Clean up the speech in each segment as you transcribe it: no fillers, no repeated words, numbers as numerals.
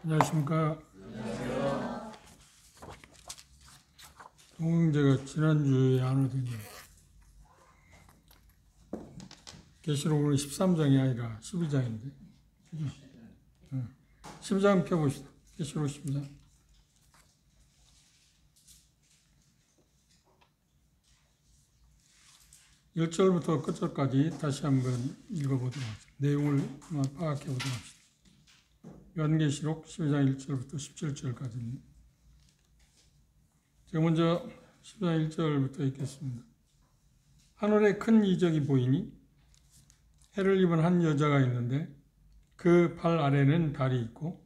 안녕하십니까. 동영제가 지난주에 안 오더니 계시록은 13장이 아니라 12장인데 12장 펴봅시다. 계시록 12장. 일 절부터 끝절까지 다시 한번 읽어보도록 합시다. 내용을 파악해보도록 합시다. 요한계시록 12장 1절부터 17절까지입니다. 제가 먼저 12장 1절부터 읽겠습니다. 하늘에 큰 이적이 보이니 해를 입은 한 여자가 있는데 그 발 아래는 달이 있고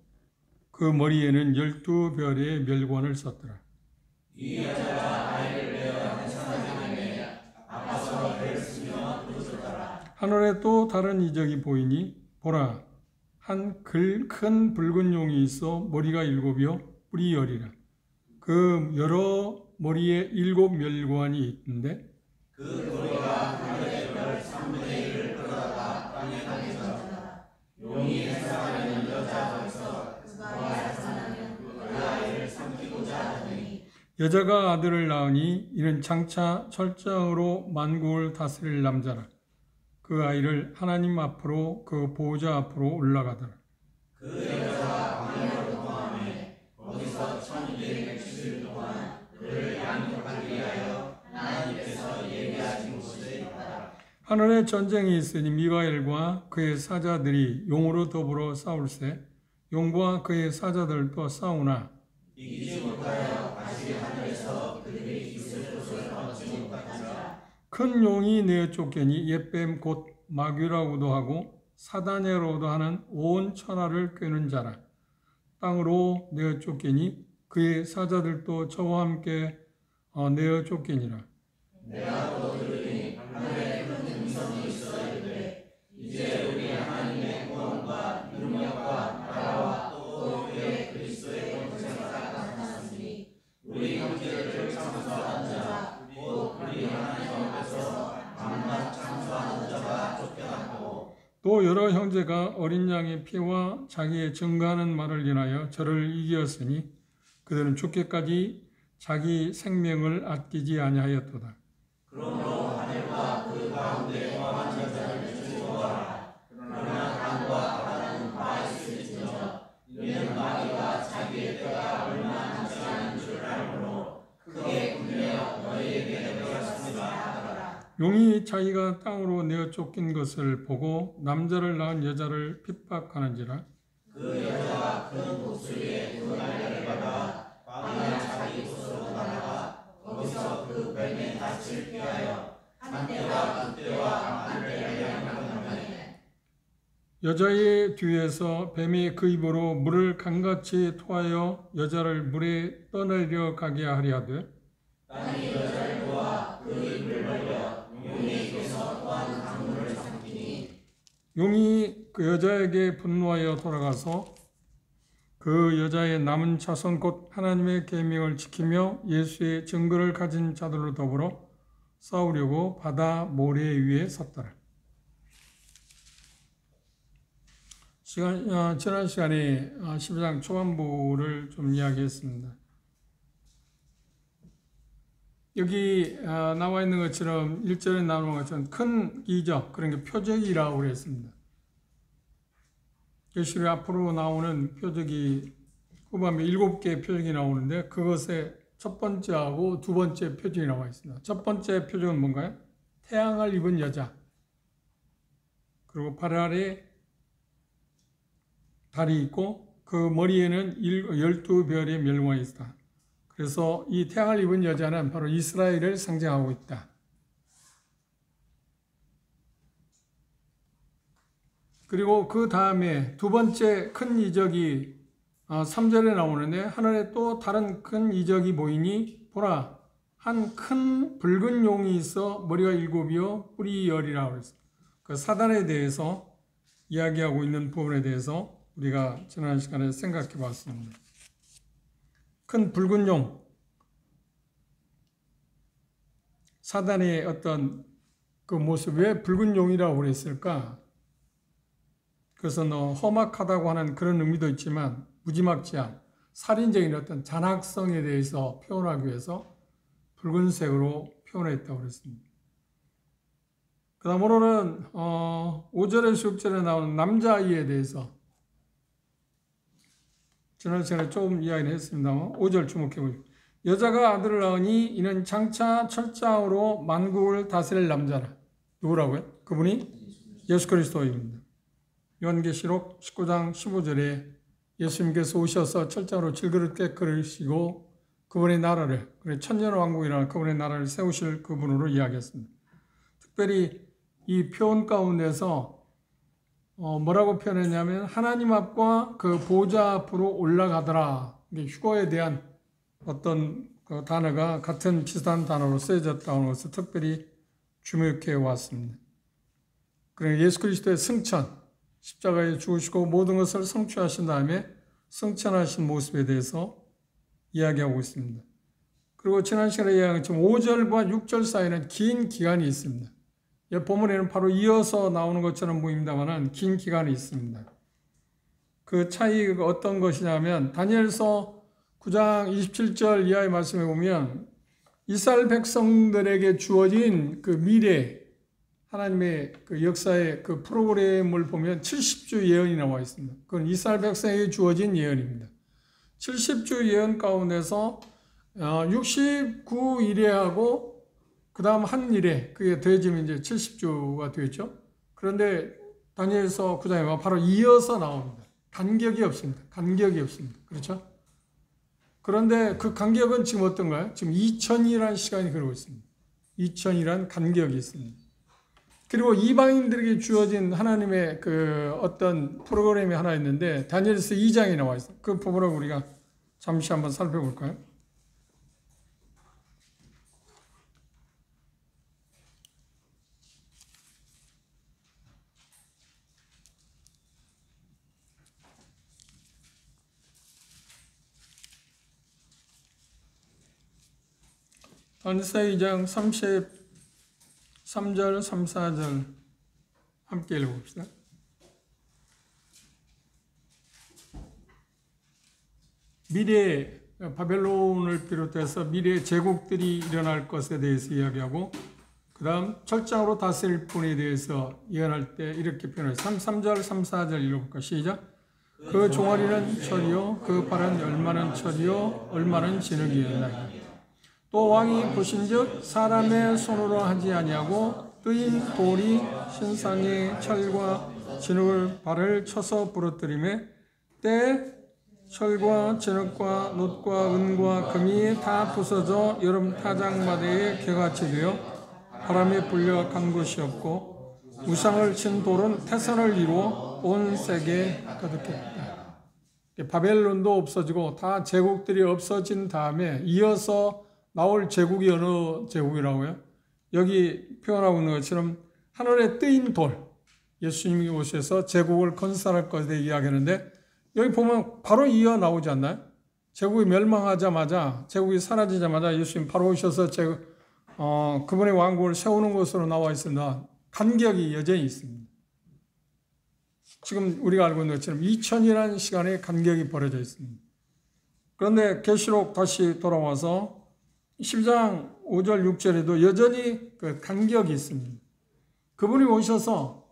그 머리에는 12별의 멸관을 썼더라. 이 여자가 아이를 베어 한 사람에게 아파서 배를 쓰며 누웠더라. 하늘에 또 다른 이적이 보이니 보라, 한 큰 붉은 용이 있어 머리가 7이요 뿔이 10이라. 그 여러 머리에 7 멸관이 있는데 그 머리가 하늘의 별 3분의 1을 끌어다가 땅에 던졌다. 용이 해산하는 여자 거기서 그가 해산하는 그 아이를 삼키고자 하더니 여자가 아들을 낳으니 이는 장차 철장으로 만국을 다스릴 남자라. 그 아이를 하나님 앞으로 그 보호자 앞으로 올라가더라. 그 여자가 광야로 통함에 거기서 1270일 동안 그를 양육하기 위하여 하나님께서 예비하신 곳에 있더라. 하늘에 전쟁이 있으니 미가엘과 그의 사자들이 용으로 더불어 싸울세 용과 그의 사자들도 싸우나 이기지 못하여 다시 하늘에서 그들이 있을 곳을 얻지 못하더라. 큰 용이 내어 쫓겨니 옛뱀 곧 마귀라고도 하고 사다냐로도 하는 온 천하를 꿰는 자라. 땅으로 내어 쫓겨니 그의 사자들도 저와 함께 내어 쫓겨니라. 내가 또 들으니 하늘에 큰 음성이 있어 이르되 이제 우리 하나님의 구원과 능력과 나라와 또 그의 그리스도의 권세가 나타났으니 우리 형제들을 참소하는 자 곧 우리 하나님 앞에서 만나 참소하는 자가 쫓겨났고 또 여러 형제가 어린 양의 피와 자기의 증거하는 말을 인하여 저를 이기었으니 그들은 죽기까지 자기 생명을 아끼지 아니하였도다. 그러므로 하늘과 그 가운데 거한 자들을 주시오라. 그러나 땅과 바다는 다 있을지언정 이는 마귀가 자기의 때가 얼마 남지 않은 줄 알므로 크게 분명 너희에게 내렸습니다 하더라. 용이 자기가 땅으로 내어 쫓긴 것을 보고 남자를 낳은 여자를 핍박하는지라. 그 여자가 큰 목소리에 그 날개를 받아 광야 자기 곳으로 나아가 거기서 그 뱀의 낯을 피하여 한때와 그때와 만대를 양육하느니 여자의 뒤에서 뱀이 그 입으로 물을 강같이 토하여 여자를 물에 떠내려 가게 하려 하되 땅이 여자를 보아 그 입을 벌려 용의 입에서 또한 강물을 삼키니 용이 그 여자에게 분노하여 돌아가서 그 여자의 남은 자손 곧 하나님의 계명을 지키며 예수의 증거를 가진 자들로 더불어 싸우려고 바다 모래 위에 섰더라. 지난 시간에 12장 초반부를 좀 이야기했습니다. 여기 나와 있는 것처럼 1절에 나오는 것처럼 큰 이적, 그러니까 표적이라고 그랬습니다. 계시록 앞으로 나오는 표적이 후반부에 7개의 표적이 나오는데 그것의 첫 번째하고 두 번째 표적이 나와 있습니다. 첫 번째 표적은 뭔가요? 태양을 입은 여자, 그리고 발 아래 달이 있고 그 머리에는 12별의 멸관이 있다. 그래서 이 태양을 입은 여자는 바로 이스라엘을 상징하고 있다. 그리고 그 다음에 두 번째 큰 이적이 3절에 나오는데 하늘에 또 다른 큰 이적이 보이니 보라, 한 큰 붉은 용이 있어 머리가 7이요 뿔이 10이라고 했습니다. 그 사단에 대해서 이야기하고 있는 부분에 대해서 우리가 지난 시간에 생각해 봤습니다. 큰 붉은 용, 사단의 어떤 그 모습, 왜 붉은 용이라고 그랬을까? 그것은 험악하다고 하는 그런 의미도 있지만 무지막지한 살인적인 어떤 잔악성에 대해서 표현하기 위해서 붉은색으로 표현했다고 그랬습니다. 그 다음으로는 5절에서 6절에 나오는 남자아이에 대해서 지난 시간에 조금 이야기를 했습니다만 5절 주목해보십시오. 여자가 아들을 낳으니 이는 장차 철장으로 만국을 다스릴 남자라. 누구라고요? 그분이 예수 그리스도입니다. 요한계시록 19장 15절에 예수님께서 오셔서 철장으로 질그릇게 그리시고 그분의 나라를, 천년왕국이라는 그분의 나라를 세우실 그분으로 이야기했습니다. 특별히 이 표현 가운데서 뭐라고 표현했냐면 하나님 앞과 그 보좌 앞으로 올라가더라. 휴거에 대한 어떤 그 단어가 같은 비슷한 단어로 쓰여졌다는 것을 특별히 주목해 왔습니다. 그리고 예수 그리스도의 승천, 십자가에 죽으시고 모든 것을 성취하신 다음에 승천하신 모습에 대해서 이야기하고 있습니다. 그리고 지난 시간에 이야기한 것처럼 5절과 6절 사이에는 긴 기간이 있습니다. 본문에는 바로 이어서 나오는 것처럼 보입니다만 긴 기간이 있습니다. 그 차이가 어떤 것이냐면 다니엘서 9장 27절 이하의 말씀에 보면 이스라엘 백성들에게 주어진 그 미래 하나님의 그 역사의 그 프로그램을 보면 70주 예언이 나와 있습니다. 그건 이스라엘 백성에게 주어진 예언입니다. 70주 예언 가운데서 69일에하고 그 다음 한 일에 그게 더해지면 이제 70주가 되겠죠. 그런데 다니엘서 9장에 바로 이어서 나옵니다. 간격이 없습니다. 간격이 없습니다. 그렇죠? 그런데 그 간격은 지금 어떤가요? 지금 2000이라는 시간이 그러고 있습니다. 2000이라는 간격이 있습니다. 그리고 이방인들에게 주어진 하나님의 그 어떤 프로그램이 하나 있는데 다니엘서 2장에 나와 있어요. 그 부분을 우리가 잠시 한번 살펴볼까요? 다니엘서 2장 33절, 34절 함께 읽어봅시다. 미래에 바벨론을 비롯해서 미래의 제국들이 일어날 것에 대해서 이야기하고 그 다음 철장으로 다스릴 분에 대해서 예언할 때 이렇게 표현해요. 33절, 34절 읽어볼까? 시작. 그 종아리는 철이요 그 발은 얼마는 철이요 얼마는 진흙이었나이다. 또 왕이 보신즉 사람의 손으로 하지 아니하고 뜨인 돌이 신상의 철과 진흙을 발을 쳐서 부러뜨리매 때 철과 진흙과 놋과 은과 금이 다 부서져 여름 타작마대에 개같이 되어 바람에 불려 간 곳이 없고 우상을 친 돌은 태산을 이루어 온 세계에 가득했다. 바벨론도 없어지고 다 제국들이 없어진 다음에 이어서 나올 제국이 어느 제국이라고요? 여기 표현하고 있는 것처럼 하늘에 뜨인 돌, 예수님이 오셔서 제국을 건설할 것에 대해 이야기하는데 여기 보면 바로 이어 나오지 않나요? 제국이 멸망하자마자, 제국이 사라지자마자 예수님 바로 오셔서 그분의 왕국을 세우는 것으로 나와 있으나 간격이 여전히 있습니다. 지금 우리가 알고 있는 것처럼 2000이라는 시간에 간격이 벌어져 있습니다. 그런데 계시록 다시 돌아와서 10장 5절 6절에도 여전히 그 간격이 있습니다. 그분이 오셔서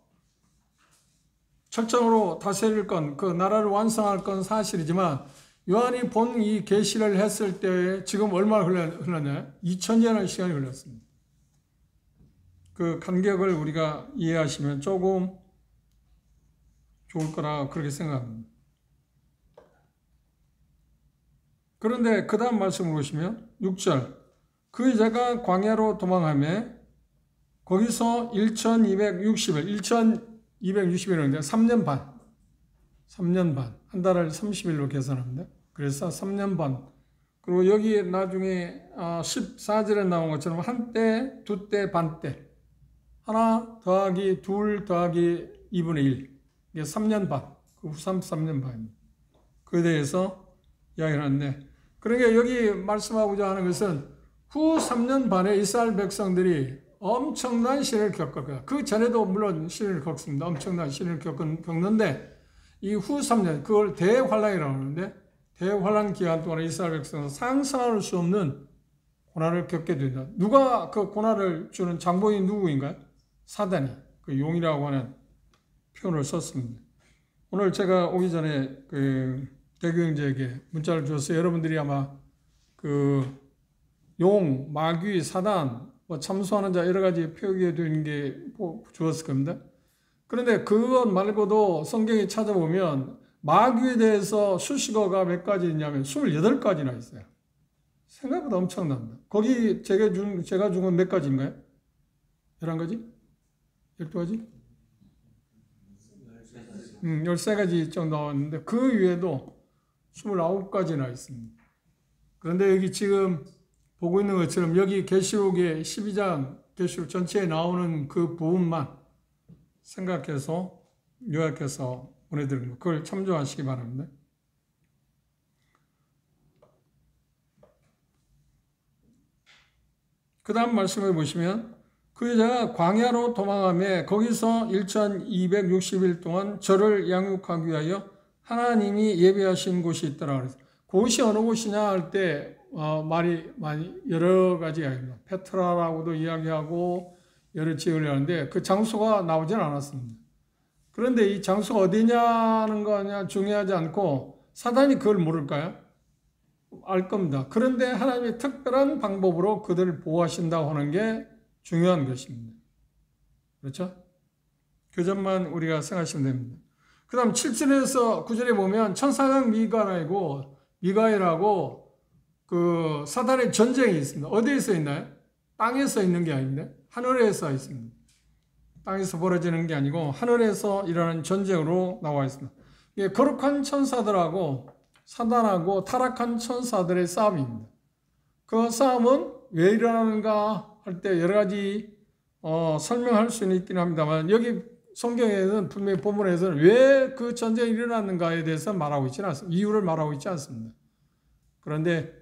철장으로 다스릴 건, 그 나라를 완성할 건 사실이지만 요한이 본 이 계시를 했을 때 지금 얼마나 흘렀나요? 2000년의 시간이 흘렀습니다. 그 간격을 우리가 이해하시면 조금 좋을 거라 그렇게 생각합니다. 그런데 그 다음 말씀을 보시면 6절 그 여자가 광야로 도망하며 거기서 1260일 1260일인데 3년 반 한 달을 30일로 계산합니다. 그래서 3년 반 그리고 여기 나중에 14절에 나온 것처럼 한때, 두때, 반때 하나 더하기 둘 더하기 2분의 1 이게 3년 반, 그 후 3년 반입니다. 그에 대해서 이야기를 하는데 그러니까 여기 말씀하고자 하는 것은 후 3년 반에 이스라엘 백성들이 엄청난 시련을 겪을 거야. 그 전에도 물론 시련을 겪습니다. 엄청난 시련을 겪는데 이 후 3년, 그걸 대환란이라고 하는데, 대환란 기간 동안 이스라엘 백성은 상상할 수 없는 고난을 겪게 된다. 누가 그 고난을 주는 장본인이 누구인가요? 사단이, 그 용이라고 하는 표현을 썼습니다. 오늘 제가 오기 전에 그 대교 형제에게 문자를 주어서 여러분들이 아마 그 용, 마귀, 사단, 뭐 참소하는 자 여러 가지 표기에 되는 게 주었을 겁니다. 그런데 그것 말고도 성경에 찾아보면 마귀에 대해서 수식어가 몇 가지 있냐면 28가지나 있어요. 생각보다 엄청납니다. 거기 제가 준 건 몇 가지인가요? 11가지? 12가지? 13가지 정도 나왔는데 그 위에도 29가지나 있습니다. 그런데 여기 지금 보고 있는 것처럼 여기 계시록의 12장 계시록 전체에 나오는 그 부분만 생각해서 요약해서 보내드립니다. 그걸 참조하시기 바랍니다. 그 다음 말씀을 보시면 그 여자가 광야로 도망하며 거기서 1260일 동안 저를 양육하기 위하여 하나님이 예배하신 곳이 있더라. 그래서 그곳이 어느 곳이냐 할 때 말이 많이 여러 가지가 있습니다. 페트라라고도 이야기하고 여러 지역을 하는데 그 장소가 나오진 않았습니다. 그런데 이 장소가 어디냐는 거냐 중요하지 않고 사단이 그걸 모를까요? 알 겁니다. 그런데 하나님이 특별한 방법으로 그들을 보호하신다고 하는 게 중요한 것입니다. 그렇죠? 그 점만 우리가 생각하시면 됩니다. 그 다음 7절에서 9절에 보면 천사장 미가엘하고 그 사단의 전쟁이 있습니다. 어디에서 있나요? 땅에서 있는 게 아닙니다. 하늘에서 있습니다. 땅에서 벌어지는 게 아니고 하늘에서 일어나는 전쟁으로 나와 있습니다. 이게 거룩한 천사들하고 사단하고 타락한 천사들의 싸움입니다. 그 싸움은 왜 일어나는가 할 때 여러 가지 설명할 수는 있긴 합니다만 여기 성경에는 분명히 본문에서는 왜 그 전쟁이 일어났는가에 대해서 말하고 있지는 않습니다. 이유를 말하고 있지 않습니다. 그런데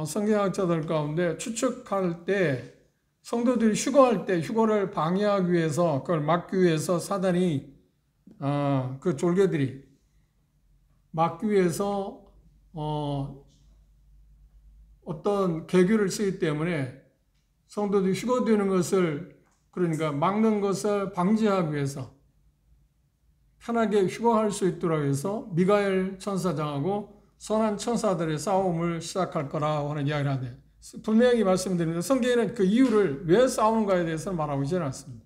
성경학자들 가운데 추측할 때 성도들이 휴거할 때 휴거를 방해하기 위해서 그걸 막기 위해서 사단이 그 졸개들이 막기 위해서 어떤 계교를 쓰기 때문에 성도들이 휴거되는 것을 그러니까 막는 것을 방지하기 위해서 편하게 휴거할 수 있도록 해서 미가엘 천사장하고 선한 천사들의 싸움을 시작할 거라고 하는 이야기를 하는데 분명히 말씀드립니다. 성경에는 그 이유를 왜 싸우는가에 대해서 말하고 있지는 않습니다.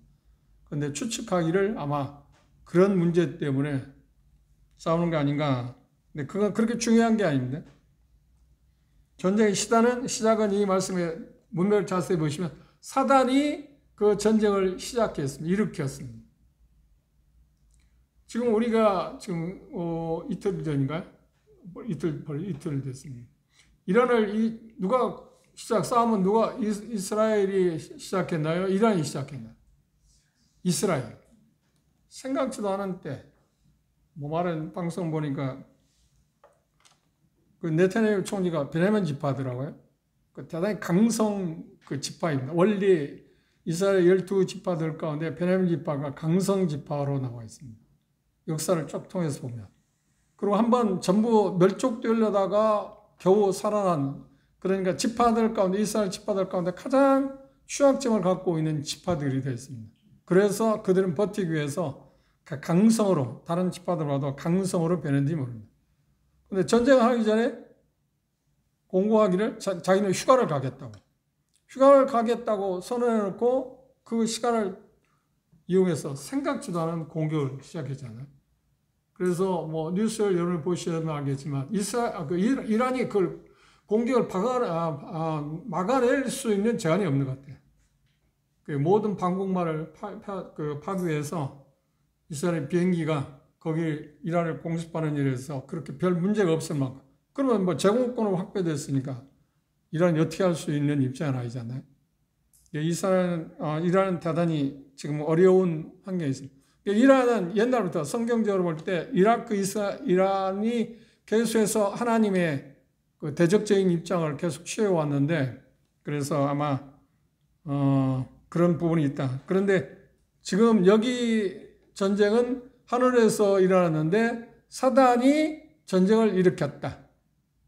그런데 추측하기를 아마 그런 문제 때문에 싸우는 게 아닌가. 근데 그건 그렇게 중요한 게 아닙니다. 전쟁의 시작은 이 말씀에 문맥을 자세히 보시면 사단이 그 전쟁을 시작했습니다. 일으켰습니다. 지금 우리가 지금 이틀 전인가요? 이틀 됐습니다. 이란을 누가 싸움은 누가 이스라엘이 시작했나요? 이란이 시작했나요? 이스라엘. 생각지도 않은 때, 말은 방송 보니까 그 네타냐후 총리가 베냐민 지파더라고요. 그 대단히 강성 그 지파입니다. 원리 이스라엘 12지파들 가운데 베냐민 지파가 강성 지파로 나와 있습니다. 역사를 쭉 통해서 보면. 그리고 한번 전부 멸족되려다가 겨우 살아난 그러니까 지파들 가운데 이스라엘 지파들 가운데 가장 취약점을 갖고 있는 지파들이 되어 있습니다. 그래서 그들은 버티기 위해서 강성으로 다른 지파들보다 강성으로 변했는지 모릅니다. 그런데 전쟁을 하기 전에 공고하기를 자기는 휴가를 가겠다고 선언해놓고 그 시간을 이용해서 생각지도 않은 공격을 시작했잖아요. 그래서 뉴스를 여러분 보시면 알겠지만 이란이 그걸 공격을 막아낼 수 있는 제한이 없는 것 같아요. 그 모든 방공망을 파기 위해서 이스라엘 비행기가 거기 이란을 공습하는 일에서 그렇게 별 문제가 없을 만큼. 그러면 제공권은 확보됐으니까 이란이 어떻게 할 수 있는 입장은 아니잖아요. 이란은 대단히 지금 어려운 환경에 있습니다. 이란은 옛날부터 성경적으로 볼 때 이란이 계속해서 하나님의 그 대적적인 입장을 계속 취해왔는데 그래서 아마 그런 부분이 있다. 그런데 지금 여기 전쟁은 하늘에서 일어났는데 사단이 전쟁을 일으켰다.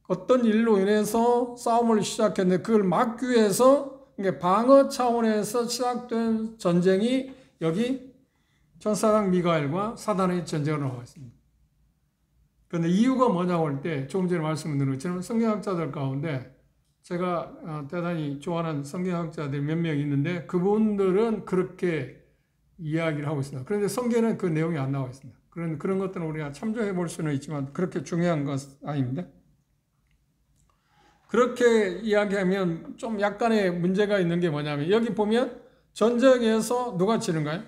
어떤 일로 인해서 싸움을 시작했는데 그걸 막기 위해서 방어 차원에서 시작된 전쟁이 여기 천사장 미가엘과 사단의 전쟁으로 나와 있습니다. 그런데 이유가 뭐냐고 할 때 조금 전에 말씀드린 것처럼 성경학자들 가운데 제가 대단히 좋아하는 성경학자들이 몇 명 있는데 그분들은 그렇게 이야기를 하고 있습니다. 그런데 성경에는 그 내용이 안 나와 있습니다. 그런 것들은 우리가 참조해 볼 수는 있지만 그렇게 중요한 것 아닙니다. 그렇게 이야기하면 좀 약간의 문제가 있는 게 뭐냐면 여기 보면 전쟁에서 누가 지는가요?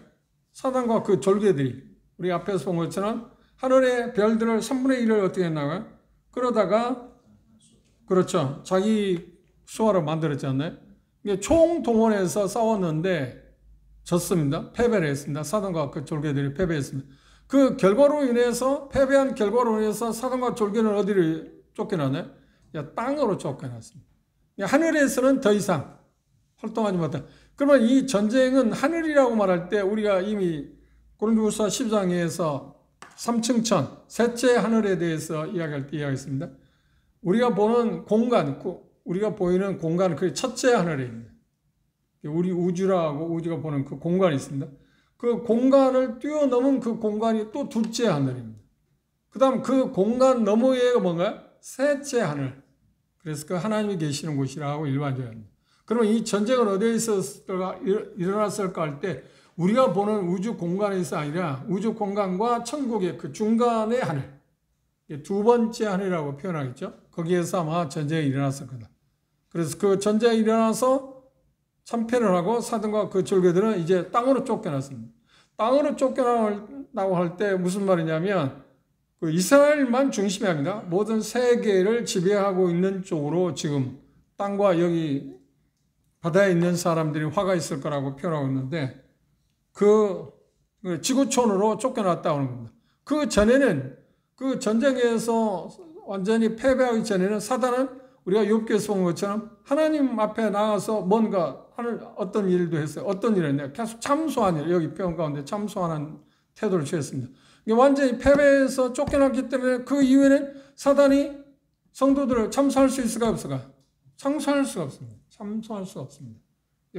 사단과 그 졸개들이 우리 앞에서 본 것처럼 하늘의 별들을 3분의 1을 어떻게 했나요? 그러다가 그렇죠. 자기 수하로 만들었지 않나요? 총동원해서 싸웠는데 졌습니다. 패배를 했습니다. 사단과 그 졸개들이 패배했습니다. 그 결과로 인해서 패배한 결과로 인해서 사단과 졸개는 어디를 쫓겨나나요? 땅으로 쫓겨났습니다. 하늘에서는 더 이상 활동하지 못한다. 그러면 이 전쟁은 하늘이라고 말할 때 우리가 이미 고린도후서 10장에서 3층천, 셋째 하늘에 대해서 이야기할 때 이야기했습니다. 우리가 보는 공간, 우리가 보이는 공간은 그 첫째 하늘입니다. 우리 우주라고 우주가 보는 그 공간이 있습니다. 그 공간을 뛰어넘은 그 공간이 또 둘째 하늘입니다. 그 다음 그 공간 너머에가 뭔가요? 셋째 하늘. 그래서 그 하나님이 계시는 곳이라고 일반적입니다. 그러면 이 전쟁은 어디에서 일어났을까 할 때 우리가 보는 우주 공간에서 아니라 우주 공간과 천국의 그 중간의 하늘, 두 번째 하늘이라고 표현하겠죠. 거기에서 아마 전쟁이 일어났을 거다. 그래서 그 전쟁이 일어나서 참패를 하고 사단과 그 졸개들은 이제 땅으로 쫓겨났습니다. 땅으로 쫓겨나고 할 때 무슨 말이냐면 그 이스라엘만 중심이 아니라 모든 세계를 지배하고 있는 쪽으로 지금 땅과 여기 바다에 있는 사람들이 화가 있을 거라고 표현하고 있는데 그 지구촌으로 쫓겨났다고 하는 겁니다. 그 전에는 그 전쟁에서 완전히 패배하기 전에는 사단은 우리가 욥기에서 본 것처럼 하나님 앞에 나가서 뭔가 어떤 일도 했어요. 어떤 일을 했냐. 계속 참소하는 일, 여기 표현 가운데 참소하는 태도를 취했습니다. 완전히 패배해서 쫓겨났기 때문에 그 이후에는 사단이 성도들을 참소할 수 있을까 없을까? 참소할 수가 없습니다. 참소할 수 없습니다.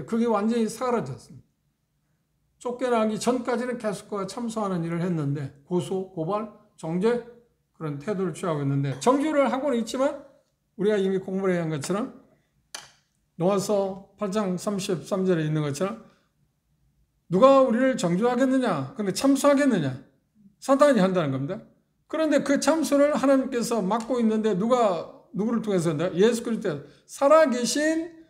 그게 완전히 사라졌습니다. 쫓겨나기 전까지는 계속 참소하는 일을 했는데 고소, 고발, 정죄 그런 태도를 취하고 있는데 정죄를 하고는 있지만 우리가 이미 공부를 한 것처럼 노아서 8장 33절에 있는 것처럼 누가 우리를 정죄하겠느냐? 근데 참소하겠느냐? 사단이 한다는 겁니다. 그런데 그 참소를 하나님께서 막고 있는데 누구를 통해서 한다? 예수 그리스도 살아계신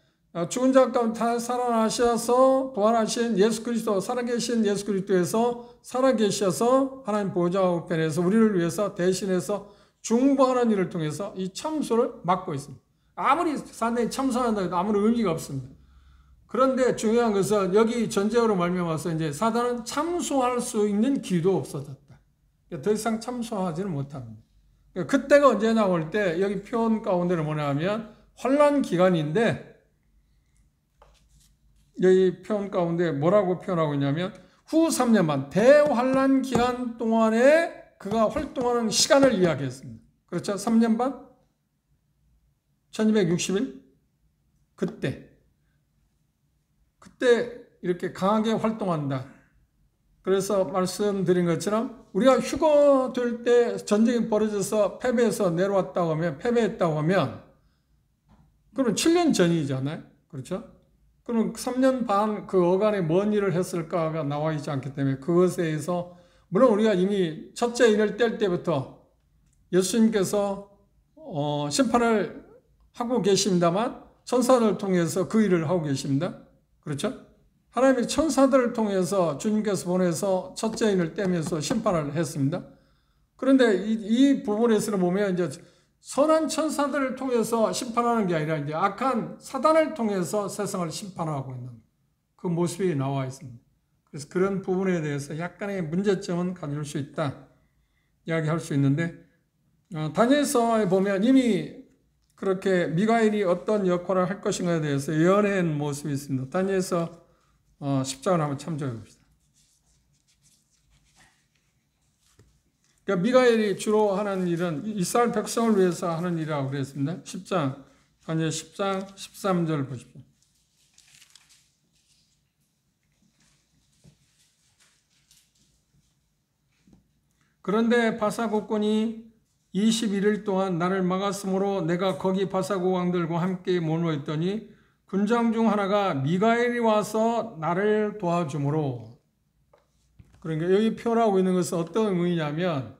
죽은 자 가운데 다 살아나셔서 부활하신 예수 그리스도 살아계신 예수 그리스도에서 살아계셔서 하나님 보좌 우편에서 우리를 위해서 대신해서 중보하는 일을 통해서 이 참소를 막고 있습니다. 아무리 사단이 참소한다 해도 아무런 의미가 없습니다. 그런데 중요한 것은 여기 전쟁으로 말미암아서 이제 사단은 참소할 수 있는 기도 없어졌다. 더 이상 참소하지는 못합니다. 그때가 언제냐 올 때 여기 표현 가운데는 뭐냐면 환난 기간인데 여기 표현 가운데 뭐라고 표현하고 있냐면 후 3년만 대환난 기간 동안에 그가 활동하는 시간을 이야기했습니다. 그렇죠? 3년 반? 1260일? 그때 이렇게 강하게 활동한다. 그래서 말씀드린 것처럼 우리가 휴거 될 때 전쟁이 벌어져서 패배해서 내려왔다고 하면 패배했다고 하면 그럼 7년 전이잖아요. 그렇죠? 그럼 3년 반 그 어간에 뭔 일을 했을까가 나와 있지 않기 때문에 그것에 의해서 물론 우리가 이미 첫째 인을 뗄 때부터 예수님께서 심판을 하고 계십니다만 천사들을 통해서 그 일을 하고 계십니다. 그렇죠? 하나님이 천사들을 통해서 주님께서 보내서 첫째 인을 떼면서 심판을 했습니다. 그런데 이 부분에서는 보면 이제 선한 천사들을 통해서 심판하는 게 아니라 이제 악한 사단을 통해서 세상을 심판하고 있는 그 모습이 나와 있습니다. 그래서 그런 부분에 대해서 약간의 문제점은 가질 수 있다 이야기할 수 있는데 다니엘서에 보면 이미 그렇게 미가엘이 어떤 역할을 할 것인가에 대해서 예언한 모습이 있습니다. 다니엘서 10장을 한번 참조해 봅시다. 그러니까 미가엘이 주로 하는 일은 이스라엘 백성을 위해서 하는 일이라고 그랬습니다. 10장, 다니엘 10장 13절 보십시오. 그런데 바사국군이 21일 동안 나를 막았으므로 내가 거기 바사국 왕들과 함께 머물러 있더니 군장 중 하나가 미가엘이 와서 나를 도와주므로. 그러니까 여기 표현하고 있는 것은 어떤 의미냐면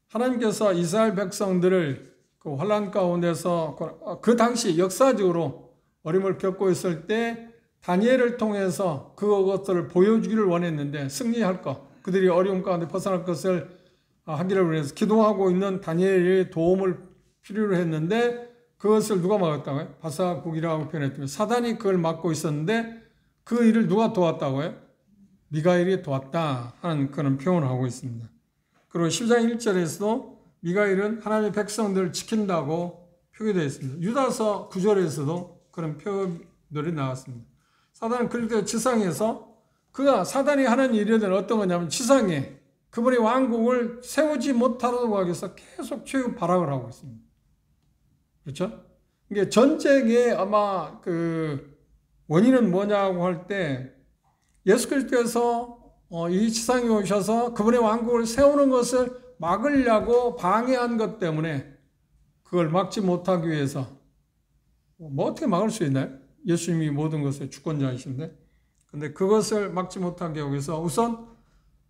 하나님께서 이스라엘 백성들을 그 환난 가운데서 그 당시 역사적으로 어려움을 겪고 있을 때 다니엘을 통해서 그것들을 보여주기를 원했는데 승리할 것, 그들이 어려움 가운데 벗어날 것을 하기를 위해서 기도하고 있는 다니엘의 도움을 필요로 했는데 그것을 누가 막았다고요? 바사국이라고 표현했더니 사단이 그걸 막고 있었는데 그 일을 누가 도왔다고요? 미가엘이 도왔다 하는 그런 표현을 하고 있습니다. 그리고 10장 1절에서도 미가엘은 하나님의 백성들을 지킨다고 표기되어 있습니다. 유다서 9절에서도 그런 표현들이 나왔습니다. 사단은 그럴 때 지상에서 사단이 하는 일은 어떤 거냐면 지상에 그분의 왕국을 세우지 못하도록 하기 위해서 계속 최후 발악을 하고 있습니다. 그렇죠? 이게 전쟁의 아마 그 원인은 뭐냐고 할 때 예수 그리스도께서 이 지상에 오셔서 그분의 왕국을 세우는 것을 막으려고 방해한 것 때문에 그걸 막지 못하기 위해서 뭐 어떻게 막을 수 있나요? 예수님이 모든 것의 주권자이신데 근데 그것을 막지 못하게 하기 위해서 우선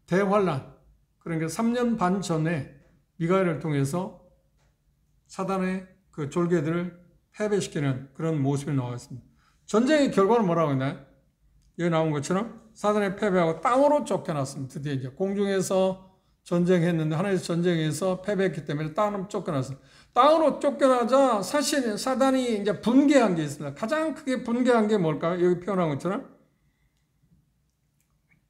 대환란, 그러니까 3년 반 전에 미가엘을 통해서 사단의 그 졸개들을 패배시키는 그런 모습이 나와 있습니다. 전쟁의 결과는 뭐라고 했나요? 여기 나온 것처럼 사단의 패배하고 땅으로 쫓겨났습니다. 드디어 이제 공중에서 전쟁했는데 하늘에서 전쟁에서 패배했기 때문에 땅으로 쫓겨났어요. 땅으로 쫓겨나자 사실 사단이 이제 분개한 게 있습니다. 가장 크게 분개한 게 뭘까요? 여기 표현한 것처럼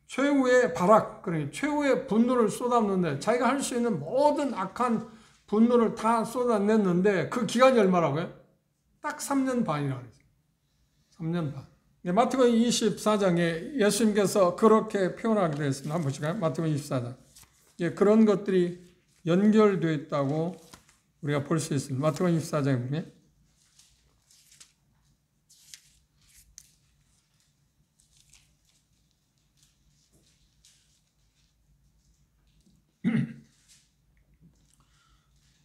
최후의 발악, 그러니까 최후의 분노를 쏟아붓는데 자기가 할 수 있는 모든 악한 분노를 다 쏟아냈는데 그 기간이 얼마라고요? 딱 3년 반이라고 그랬어요. 3년 반. 마태복음 24장에 예수님께서 그렇게 표현하게 되어 있습니다. 한번 보실까요? 마태복음 24장. 그런 것들이 연결되어 있다고 우리가 볼 수 있습니다. 마태복음 24장에 보면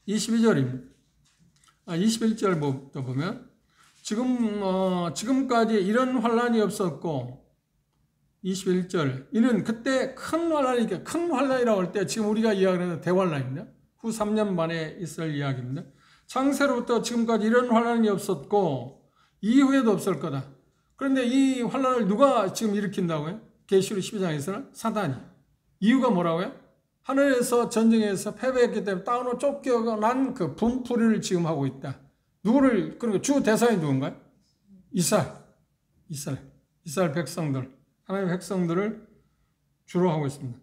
(22절입니다) 21절부터 보면 지금까지 이런 환란이 없었고 21절 이는 그때 큰 환란이라고 할 때 지금 우리가 이야기하는 대환란입니다. 후 3년 만에 있을 이야기입니다. 창세로부터 지금까지 이런 환란이 없었고 이후에도 없을 거다. 그런데 이 환란을 누가 지금 일으킨다고요? 계시록 12장에서는 사단이. 이유가 뭐라고요? 하늘에서 전쟁에서 패배했기 때문에 땅으로 쫓겨난 그 분풀이를 지금 하고 있다. 누구를, 그러니까 주 대상이 누군가요? 이스라엘 백성들, 하나님의 백성들을 주로 하고 있습니다.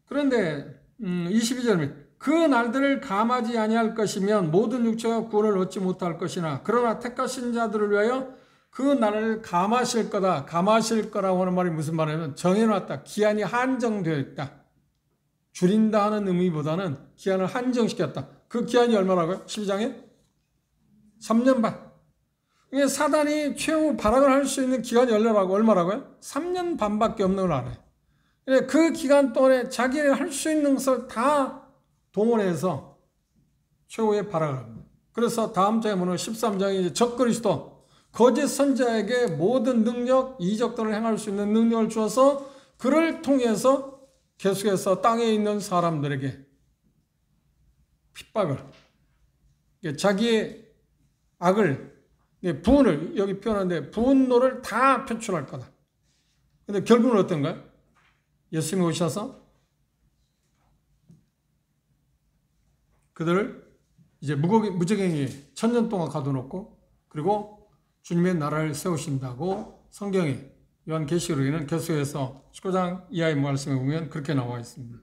그런데 22절입니다. 그 날들을 감하지 아니할 것이면 모든 육체가 구원을 얻지 못할 것이나 그러나 택하신 자들을 위하여 그 날을 감하실 거다. 감하실 거라고 하는 말이 무슨 말이냐면 정해놨다. 기한이 한정되어 있다. 줄인다 하는 의미보다는 기한을 한정시켰다. 그 기한이 얼마라고요? 12장에? 3년 반. 사단이 최후 발악을 할 수 있는 기간이 얼마라고요? 3년 반밖에 없는 걸 알아요. 그 기간 동안에 자기가 할 수 있는 것을 다 동원해서 최후의 발악을 합니다. 그래서 다음 장에 보면 13장에 적그리스도, 거짓 선자에게 모든 능력, 이적들을 행할 수 있는 능력을 주어서 그를 통해서 계속해서 땅에 있는 사람들에게 핍박을, 자기의 악을, 분을, 여기 표현하는데 분노를 다 표출할 거다. 근데 결국은 어떤가요? 예수님이 오셔서 그들을 이제 무적행에 1000년 동안 가둬놓고 그리고 주님의 나라를 세우신다고 성경에 요한계시록에는 계속해서 19장 이하의 말씀에 보면 그렇게 나와 있습니다.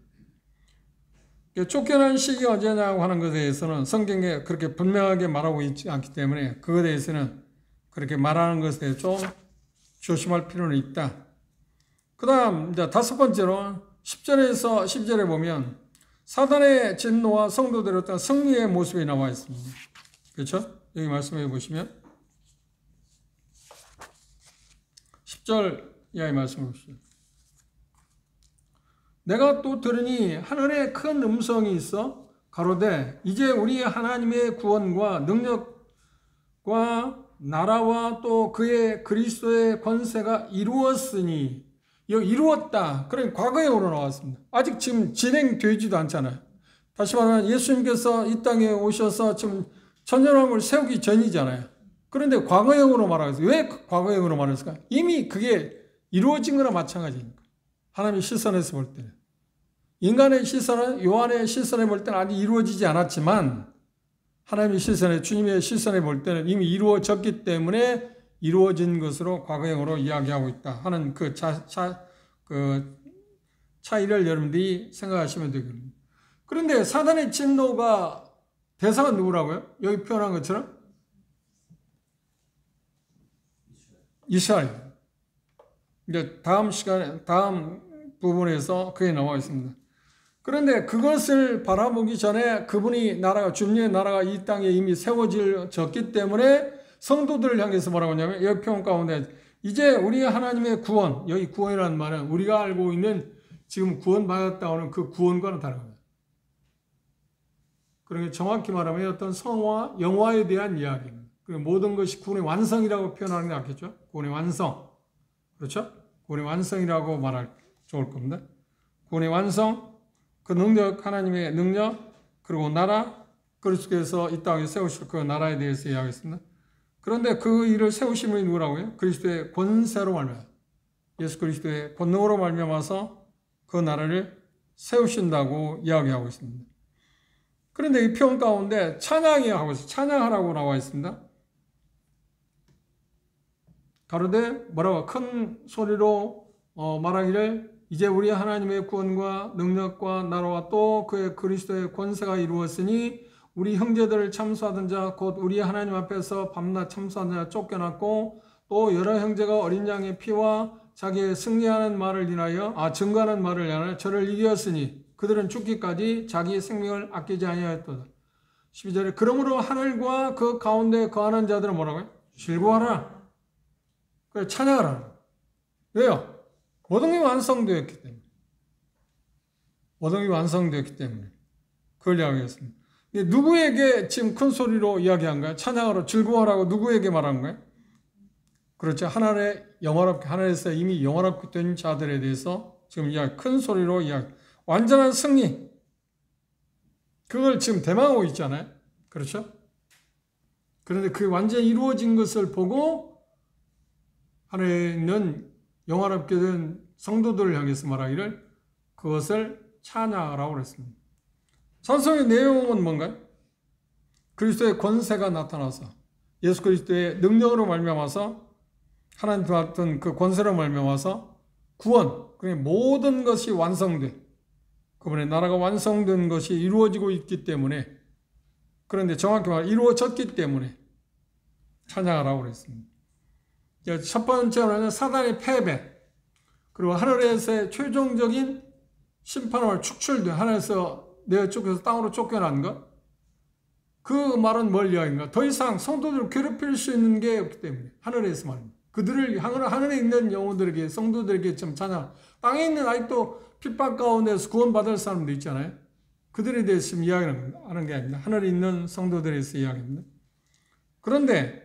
쫓겨난 시기가 언제냐고 하는 것에 대해서는 성경에 그렇게 분명하게 말하고 있지 않기 때문에 그것에 대해서는 그렇게 말하는 것에 좀 조심할 필요는 있다. 그 다음 이제 다섯 번째로 10절에서 12절에 보면 사단의 진노와 성도들의 어떤 승리의 모습이 나와 있습니다. 그렇죠? 여기 말씀해 보시면 10절 이하의 말씀을 보시죠. 내가 또 들으니 하늘에 큰 음성이 있어 가로되 이제 우리 하나님의 구원과 능력과 나라와 또 그의 그리스도의 권세가 이루었으니, 여기 이루었다. 그러니까 과거형으로 나왔습니다. 아직 지금 진행되지도 않잖아요. 다시 말하면 예수님께서 이 땅에 오셔서 지금 천년왕국을 세우기 전이잖아요. 그런데 과거형으로 말하겠어요. 왜 과거형으로 말했을까? 이미 그게 이루어진 거나 마찬가지니까. 하나님의 시선에서 볼 때는. 인간의 시선은, 요한의 시선에 볼 때는 아직 이루어지지 않았지만 하나님의 시선에, 주님의 시선에 볼 때는 이미 이루어졌기 때문에 이루어진 것으로 과거형으로 이야기하고 있다 하는 그 차이를 여러분들이 생각하시면 되거든요. 그런데 사단의 진노가 대상은 누구라고요? 여기 표현한 것처럼 이스라엘. 이제 다음 부분에서 그게 나와 있습니다. 그런데 그것을 바라보기 전에 그분이 나라가, 주님의 나라가 이 땅에 이미 세워졌기 때문에 성도들을 향해서 뭐라고 하냐면 여기 표현 가운데 이제 우리 하나님의 구원, 여기 구원이라는 말은 우리가 알고 있는 지금 구원받았다 하는 그 구원과는 다른 겁니다. 그러니까 정확히 말하면 어떤 성화, 영화에 대한 이야기입니다. 모든 것이 구원의 완성이라고 표현하는 게 낫겠죠? 구원의 완성. 그렇죠? 구원의 완성이라고 말할 좋을 겁니다. 구원의 완성, 그 능력, 하나님의 능력, 그리고 나라, 그리스도께서 이 땅에 세우실 그 나라에 대해서 이야기했습니다. 그런데 그 일을 세우신 분이 누구라고요? 그리스도의 권세로 말미암아, 예수 그리스도의 권능으로 말미암아서 그 나라를 세우신다고 이야기하고 있습니다. 그런데 이 표현 가운데 찬양이 하고 있어요. 찬양하라고 나와 있습니다. 가로되 뭐라고 큰 소리로 말하기를 이제 우리 하나님의 구원과 능력과 나라와 또 그의 그리스도의 권세가 이루었으니 우리 형제들을 참수하던 자 곧 우리 하나님 앞에서 밤낮 참수하던 자 쫓겨났고 또 여러 형제가 어린 양의 피와 자기의 승리하는 말을 인하여 증거하는 말을 인하여 저를 이겼으니 그들은 죽기까지 자기의 생명을 아끼지 아니하였도다. 12절에 그러므로 하늘과 그 가운데 거하는 자들은 뭐라고요? 즐거워하라. 그래, 찬양하라. 왜요? 모든 게 완성되었기 때문에. 모든 게 완성되었기 때문에. 그걸 이야기했습니다. 누구에게 지금 큰 소리로 이야기한 거예요? 찬양하라, 즐거워하라고 누구에게 말한 거예요? 그렇죠. 하늘에서 이미 영원하게 된 자들에 대해서 지금 큰 소리로 이야기. 완전한 승리. 그걸 지금 대망하고 있잖아요. 그렇죠? 그런데 그 완전히 이루어진 것을 보고 하늘에 있는 영원하게 된 성도들을 향해서 말하기를 그것을 찬양하라고 그랬습니다. 찬송의 내용은 뭔가요? 그리스도의 권세가 나타나서 예수 그리스도의 능력으로 말미암아서 하나님 같은 그 권세로 말미암아서 구원, 그러니까 모든 것이 완성돼 그분의 나라가 완성된 것이 이루어지고 있기 때문에, 그런데 정확히 말하면 이루어졌기 때문에 찬양하라고 그랬습니다. 첫 번째로는 사단의 패배, 그리고 하늘에서의 최종적인 심판을 축출된, 하늘에서 내어 쫓겨서 땅으로 쫓겨난 것, 그 말은 뭘 이야기인가? 더 이상 성도들을 괴롭힐 수 있는 게 없기 때문에, 하늘에서 말입니다. 그들을 하늘에 있는 영혼들에게, 성도들에게 좀 찬양, 땅에 있는 아직도 핍박 가운데서 구원받을 사람도 있잖아요. 그들에 대해서 지금 이야기하는 게 아닙니다. 하늘에 있는 성도들에 대해서 이야기합니다. 그런데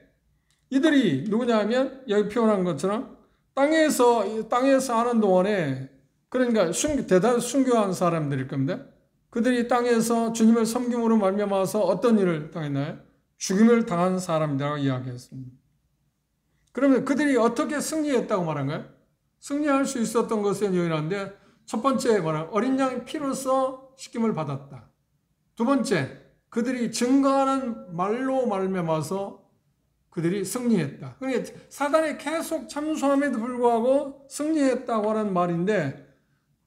이들이 누구냐 하면 여기 표현한 것처럼 땅에서 하는 동안에, 그러니까 대단히 순교한 사람들일 겁니다. 그들이 땅에서 주님을 섬김으로 말미암아서 어떤 일을 당했나요? 죽임을 당한 사람이라고 이야기했습니다. 그러면 그들이 어떻게 승리했다고 말한가요? 승리할 수 있었던 것은 여기라는데, 첫 번째 어린 양의 피로써 씻김을 받았다. 두 번째, 그들이 증거하는 말로 말미암아서 그들이 승리했다. 그러니까 사단이 계속 참소함에도 불구하고 승리했다고 하는 말인데,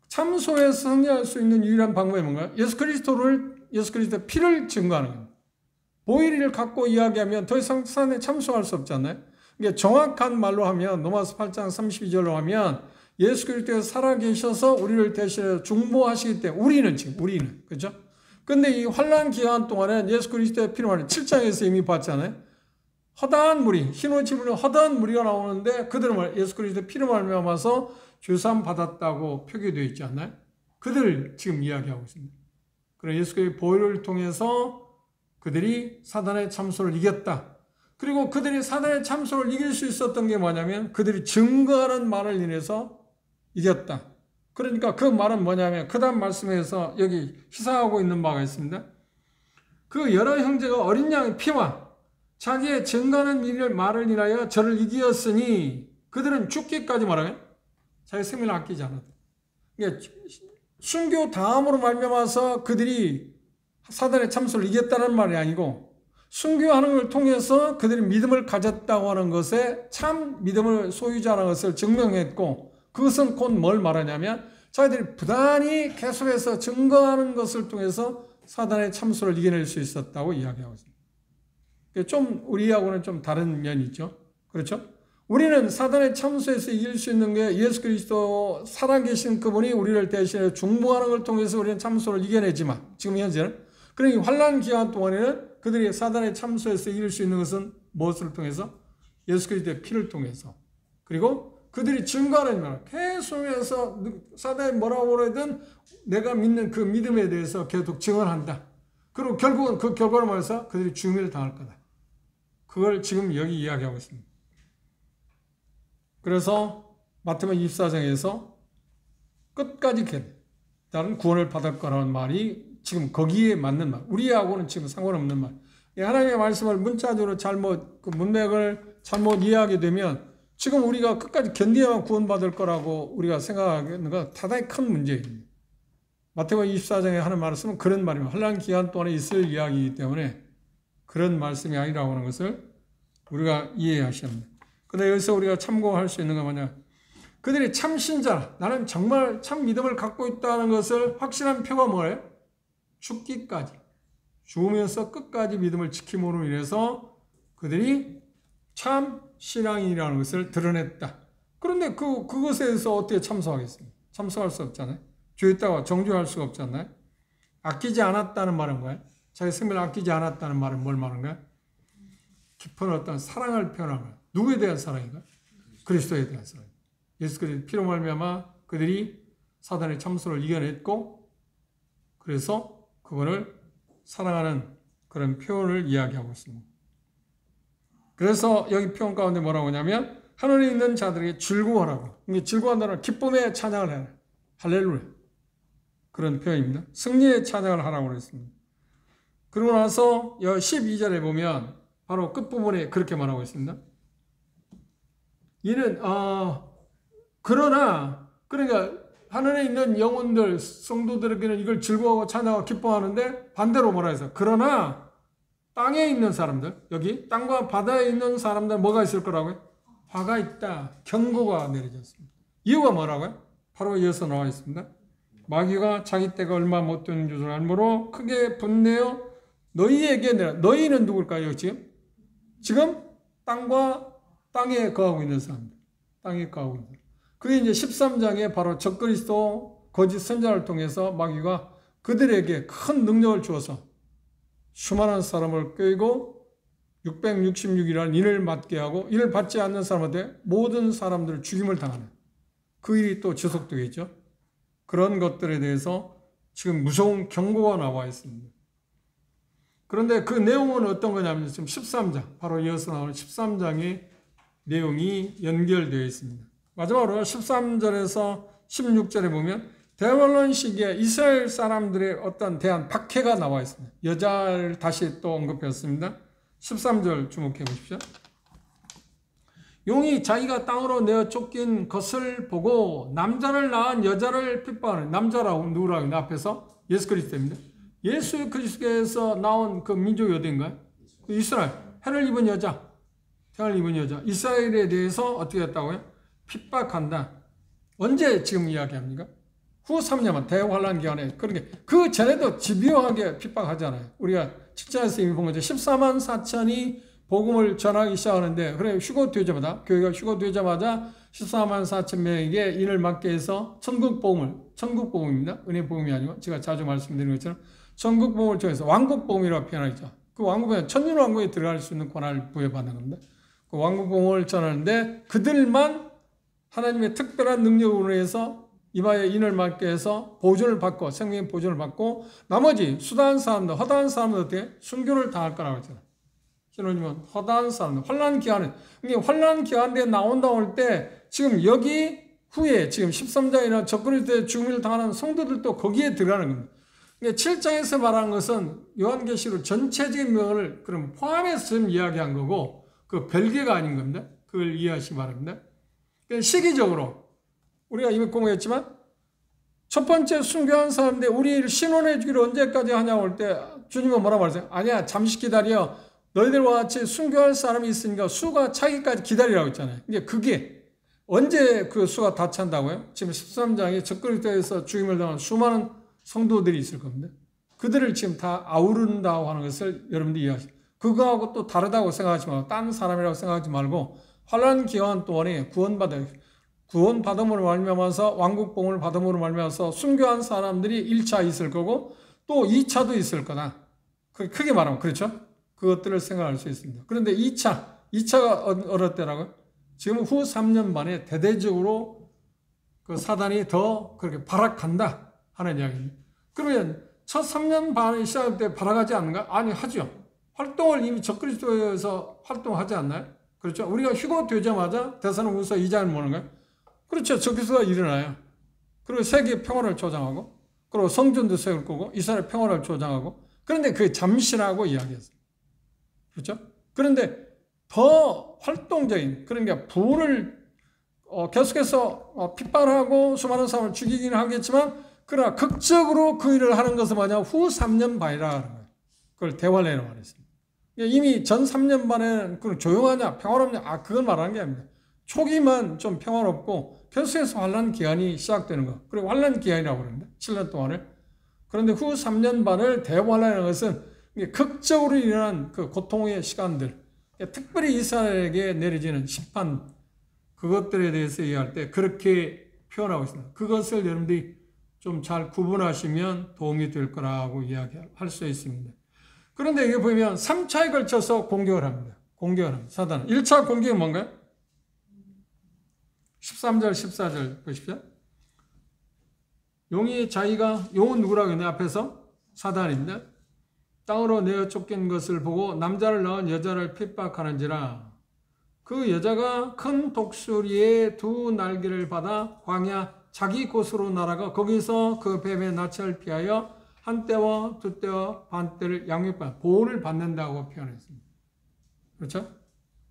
참소해서 승리할 수 있는 유일한 방법이 뭔가요? 예수 그리스도의 피를 증거하는 겁니다. 보일을 갖고 이야기하면 더 이상 사단에 참소할 수 없잖아요. 그러니까 정확한 말로 하면, 로마서 8장 32절로 하면 예수 그리스도께서 살아계셔서 우리를 대신해 중보하시기 때문에 우리는 그렇죠? 근데 이 환난 기간 동안에 예수 그리스도의 피를 말해 7장에서 이미 봤잖아요. 허다한 무리, 흰옷 입은 허다한 무리가 나오는데 그들은 예수 그리스도의 피를 말미암아서 죄사함 받았다고 표기되어 있지 않나요? 그들을 지금 이야기하고 있습니다. 그래서 예수 그리스도의 보혈을 통해서 그들이 사단의 참소를 이겼다. 그리고 그들이 사단의 참소를 이길 수 있었던 게 뭐냐면 그들이 증거하는 말을 인해서 이겼다. 그러니까 그 말은 뭐냐면 그 다음 말씀에서 여기 시사하고 있는 바가 있습니다. 그 여러 형제가 어린 양의 피와 자기의 증거하는 말을 인하여 저를 이기었으니 그들은 죽기까지 말하면 자기 생명을 아끼지 않았다. 그러니까 순교 다음으로 말미암아서 그들이 사단의 참소를 이겼다는 말이 아니고 순교하는 걸 통해서 그들이 믿음을 가졌다고 하는 것에 참 믿음을 소유자라는 것을 증명했고 그것은 곧 뭘 말하냐면 자기들이 부단히 계속해서 증거하는 것을 통해서 사단의 참소를 이겨낼 수 있었다고 이야기하고 있습니다. 좀 우리하고는 좀 다른 면이 있죠. 그렇죠? 우리는 사단의 참소에서 이길 수 있는 게 예수 그리스도 살아계신 그분이 우리를 대신해 중보하는 걸 통해서 우리는 참소를 이겨내지만 지금 현재는 그러니 환난 기간 동안에는 그들이 사단의 참소에서 이길 수 있는 것은 무엇을 통해서? 예수 그리스도의 피를 통해서. 그리고 그들이 증거하는 말, 계속해서 사단이 뭐라고 그러든 내가 믿는 그 믿음에 대해서 계속 증언한다. 그리고 결국은 그 결과로 말해서 그들이 죽음을 당할 거다. 그걸 지금 여기 이야기하고 있습니다. 그래서 마태복음 24장에서 끝까지 다른 구원을 받을 거라는 말이 지금 거기에 맞는 말. 우리하고는 지금 상관없는 말. 하나님의 말씀을 문자적으로 잘못, 그 문맥을 잘못 이해하게 되면 지금 우리가 끝까지 견디야만 구원받을 거라고 우리가 생각하는 건 대단히 큰 문제입니다. 마태복음 24장에 하는 말씀은 그런 말입니다. 환난 기간 동안에 있을 이야기이기 때문에 그런 말씀이 아니라고 하는 것을 우리가 이해하셔야 합니다. 근데 여기서 우리가 참고할 수 있는 건 뭐냐? 그들이 참 신자, 나는 정말 참 믿음을 갖고 있다는 것을 확실한 표가 뭐예요? 죽기까지, 죽으면서 끝까지 믿음을 지킴으로 인해서 그들이 참 신앙이라는 것을 드러냈다. 그런데 그것에 대해서 어떻게 참석하겠습니까? 참석할 수 없잖아요. 죄있다고 정죄할 수가 없잖아요. 아끼지 않았다는 말은 뭐예요? 자기 생명을 아끼지 않았다는 말은 뭘 말하는 거야? 깊은 어떤 사랑을 표현하는 거야. 누구에 대한 사랑인가? 그리스도에 대한 사랑. 예수 그리스도의 피로 말미암아 그들이 사단의 참소를 이겨냈고 그래서 그거를 사랑하는 그런 표현을 이야기하고 있습니다. 그래서 여기 표현 가운데 뭐라고 하냐면 하늘에 있는 자들에게 즐거워하라고. 이게 즐거워한다는 기쁨의 찬양을 해라. 할렐루야. 그런 표현입니다. 승리의 찬양을 하라고 그랬습니다. 그러고 나서 12절에 보면 바로 끝부분에 그렇게 말하고 있습니다. 이는 그러니까 하늘에 있는 영혼들 성도들에게는 이걸 즐거워하고 찬양하고 기뻐하는데 반대로 뭐라 해서 그러나 땅에 있는 사람들 여기 땅과 바다에 있는 사람들 뭐가 있을 거라고요? 화가 있다. 경고가 내려졌습니다. 이유가 뭐라고요? 바로 이어서 나와 있습니다. 마귀가 자기 때가 얼마 못 되는 줄을 알므로 크게 분내어 너희에게 내라. 너희는 누굴까요? 지금 땅과 땅에 거하고 있는 사람들. 땅에 거하고 있는 사람들. 그게 이제 13장에 바로 적그리스도 거짓 선자를 통해서 마귀가 그들에게 큰 능력을 주어서 수많은 사람을 꿰고 666이라는 인을 맞게 하고 인을 받지 않는 사람한테 모든 사람들을 죽임을 당하는 그 일이 또 지속되겠죠. 그런 것들에 대해서 지금 무서운 경고가 나와 있습니다. 그런데 그 내용은 어떤 거냐면 지금 13장, 바로 이어서 나오는 13장의 내용이 연결되어 있습니다. 마지막으로 13절에서 16절에 보면 대환란 시기에 이스라엘 사람들의 어떤 대한 박해가 나와 있습니다. 여자를 다시 또 언급했습니다. 13절 주목해 보십시오. 용이 자기가 땅으로 내어 쫓긴 것을 보고 남자를 낳은 여자를 핍박하는 남자라고 누구라고 앞에서 예수 그리스도입니다. 예수 그리스도에서 나온 그 민족이 어딘가요? 이스라엘. 해를 입은 여자. 태를 입은 여자. 이스라엘에 대해서 어떻게 했다고요? 핍박한다. 언제 지금 이야기합니까? 후 3년만 대환란 기간에. 그러니까 그 전에도 집요하게 핍박하잖아요. 우리가 7장에서 이미 본 거죠. 14만 4천이 복음을 전하기 시작하는데, 그래 휴거 되자마자, 교회가 휴거 되자마자 14만 4천 명에게 인을 맡게 해서 천국 복음입니다. 은혜 복음이 아니고 제가 자주 말씀드리는 것처럼 천국 복음을 통해서 왕국 복음이라고 표현하죠. 그 왕국 복음은 천년 왕국에 들어갈 수 있는 권한을 부여받는 겁니다. 그 왕국 복음을 전하는데 그들만 하나님의 특별한 능력으로 해서 이마에 인을 맡게 해서 보존을 받고, 생명의 보존을 받고, 나머지 수다한 사람들, 허다한 사람들 어떻게 순교를 당할 거라고 했잖아요. 신호님은 허다한 사람들, 환난 기한에, 그러니까 환난 기한에 나온다고 할 때 지금 여기 후에 지금 13장이나 적그리스도의 죽음을 당하는 성도들도 거기에 들어가는 겁니다. 그러니까 7장에서 말하는 것은 요한계시록 전체적인 명을 그럼 포함해서 지금 이야기한 거고, 그 별개가 아닌 겁니다. 그걸 이해하시기 바랍니다. 그러니까 시기적으로 우리가 이미 공부했지만 첫 번째 순교한 사람인데 우리를 신원해 주기를 언제까지 하냐고 할 때 주님은 뭐라고 말하세요? 아니야, 잠시 기다려. 너희들과 같이 순교할 사람이 있으니까 수가 차기까지 기다리라고 했잖아요. 근데 그게 언제 그 수가 다 찬다고요? 지금 13장에 적그리스도에서 죽임을 당한 수많은 성도들이 있을 겁니다. 그들을 지금 다 아우른다고 하는 것을 여러분들이 이해하시죠. 그거하고 또 다르다고 생각하지 말고, 딴 사람이라고 생각하지 말고, 환난 기간 동안에 구원받음으로 말미암아서 왕국 복음을 받음으로 말미암아서 순교한 사람들이 1차 있을 거고 또 2차도 있을 거다. 크게 말하면 그렇죠? 그것들을 생각할 수 있습니다. 그런데 2차가 어느 때라고요? 지금 후 3년 만에 대대적으로 그 사단이 더 그렇게 발악한다 하는 이야기입니다. 그러면 첫 3년 반에 시작할 때 발악하지 않는가? 아니, 하죠. 활동을 이미 적그리스도에서 활동하지 않나요? 그렇죠? 우리가 휴거 되자마자 데살로니가후서 2장을 보는 거예요. 그렇죠. 적그리스도가 일어나요. 그리고 세계 평화를 조장하고, 그리고 성전도 세울 거고, 이스라엘 평화를 조장하고. 그런데 그게 잠시라고 이야기했어요. 그렇죠? 그런데 더 활동적인, 그러니까 부를 계속해서 핍박하고 수많은 사람을 죽이기는 하겠지만, 그러나 극적으로 그 일을 하는 것은 뭐냐? 후 3년 반이라 하는 거예요. 그걸 대환란이라고 말했습니다. 이미 전 3년 반에는 그럼 조용하냐, 평화롭냐? 그건 말하는 게 아닙니다. 초기만 좀 평화롭고 계속해서 환난 기간이 시작되는 거. 그리고 환난 기간이라고 그럽니다. 7년 동안을. 그런데 후 3년 반을 대환란이라는 것은 극적으로 일어난 그 고통의 시간들, 특별히 이스라엘에게 내려지는 심판, 그것들에 대해서 이해할 때 그렇게 표현하고 있습니다. 그것을 여러분들이 좀 잘 구분하시면 도움이 될 거라고 이야기할 수 있습니다. 그런데 이게 보면 3차에 걸쳐서 공격을 합니다. 사단은. 1차 공격은 뭔가요? 13절, 14절 보십시오. 용은 누구라고 했냐? 앞에서 사단입니다. 땅으로 내어 쫓긴 것을 보고 남자를 낳은 여자를 핍박하는지라. 그 여자가 큰 독수리의 두 날개를 받아 광야 자기 곳으로 날아가 거기서 그 뱀의 낯을 피하여 한 때와 두 때와 반 때를 양육받아 보호를 받는다고 표현했습니다. 그렇죠?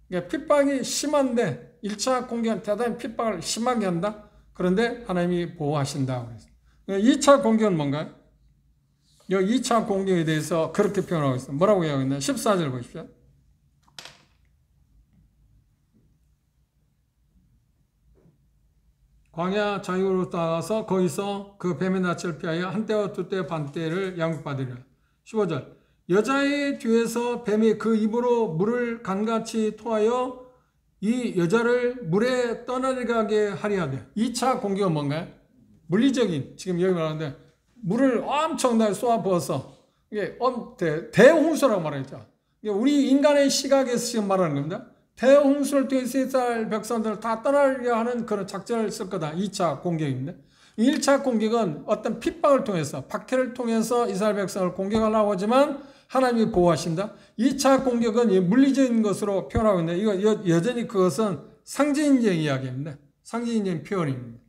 그러니까 핍박이 심한데 1차 공격은 대단히 핍박을 심하게 한다. 그런데 하나님이 보호하신다고 그랬습니다. 2차 공격은 뭔가요? 여기 2차 공격에 대해서 그렇게 표현하고 있습니다. 뭐라고 이야기했나요? 14절 보십시오. 광야 자유로 나가서 거기서 그 뱀의 낯을 피하여 한 때와 두 때 반 때를 양육받으리라. 15절. 여자의 뒤에서 뱀이 그 입으로 물을 강같이 토하여 이 여자를 물에 떠나가게 하려 하되. 2차 공격은 뭔가요? 물리적인, 지금 여기 말하는데 물을 엄청나게 쏘아 부어서 이게 대홍수라고 말하죠. 우리 인간의 시각에서 지금 말하는 겁니다. 대홍수를 통해서 이스라엘 백성들을 다 떠나려 하는 그런 작전을 쓸 거다. 2차 공격입니다. 1차 공격은 어떤 핍박을 통해서, 박해를 통해서 이스라엘 백성을 공격하려고 하지만 하나님이 보호하신다. 2차 공격은 물리적인 것으로 표현하고 있는데 이거 여전히 그것은 상징적 이야기입니다. 상징적 표현입니다.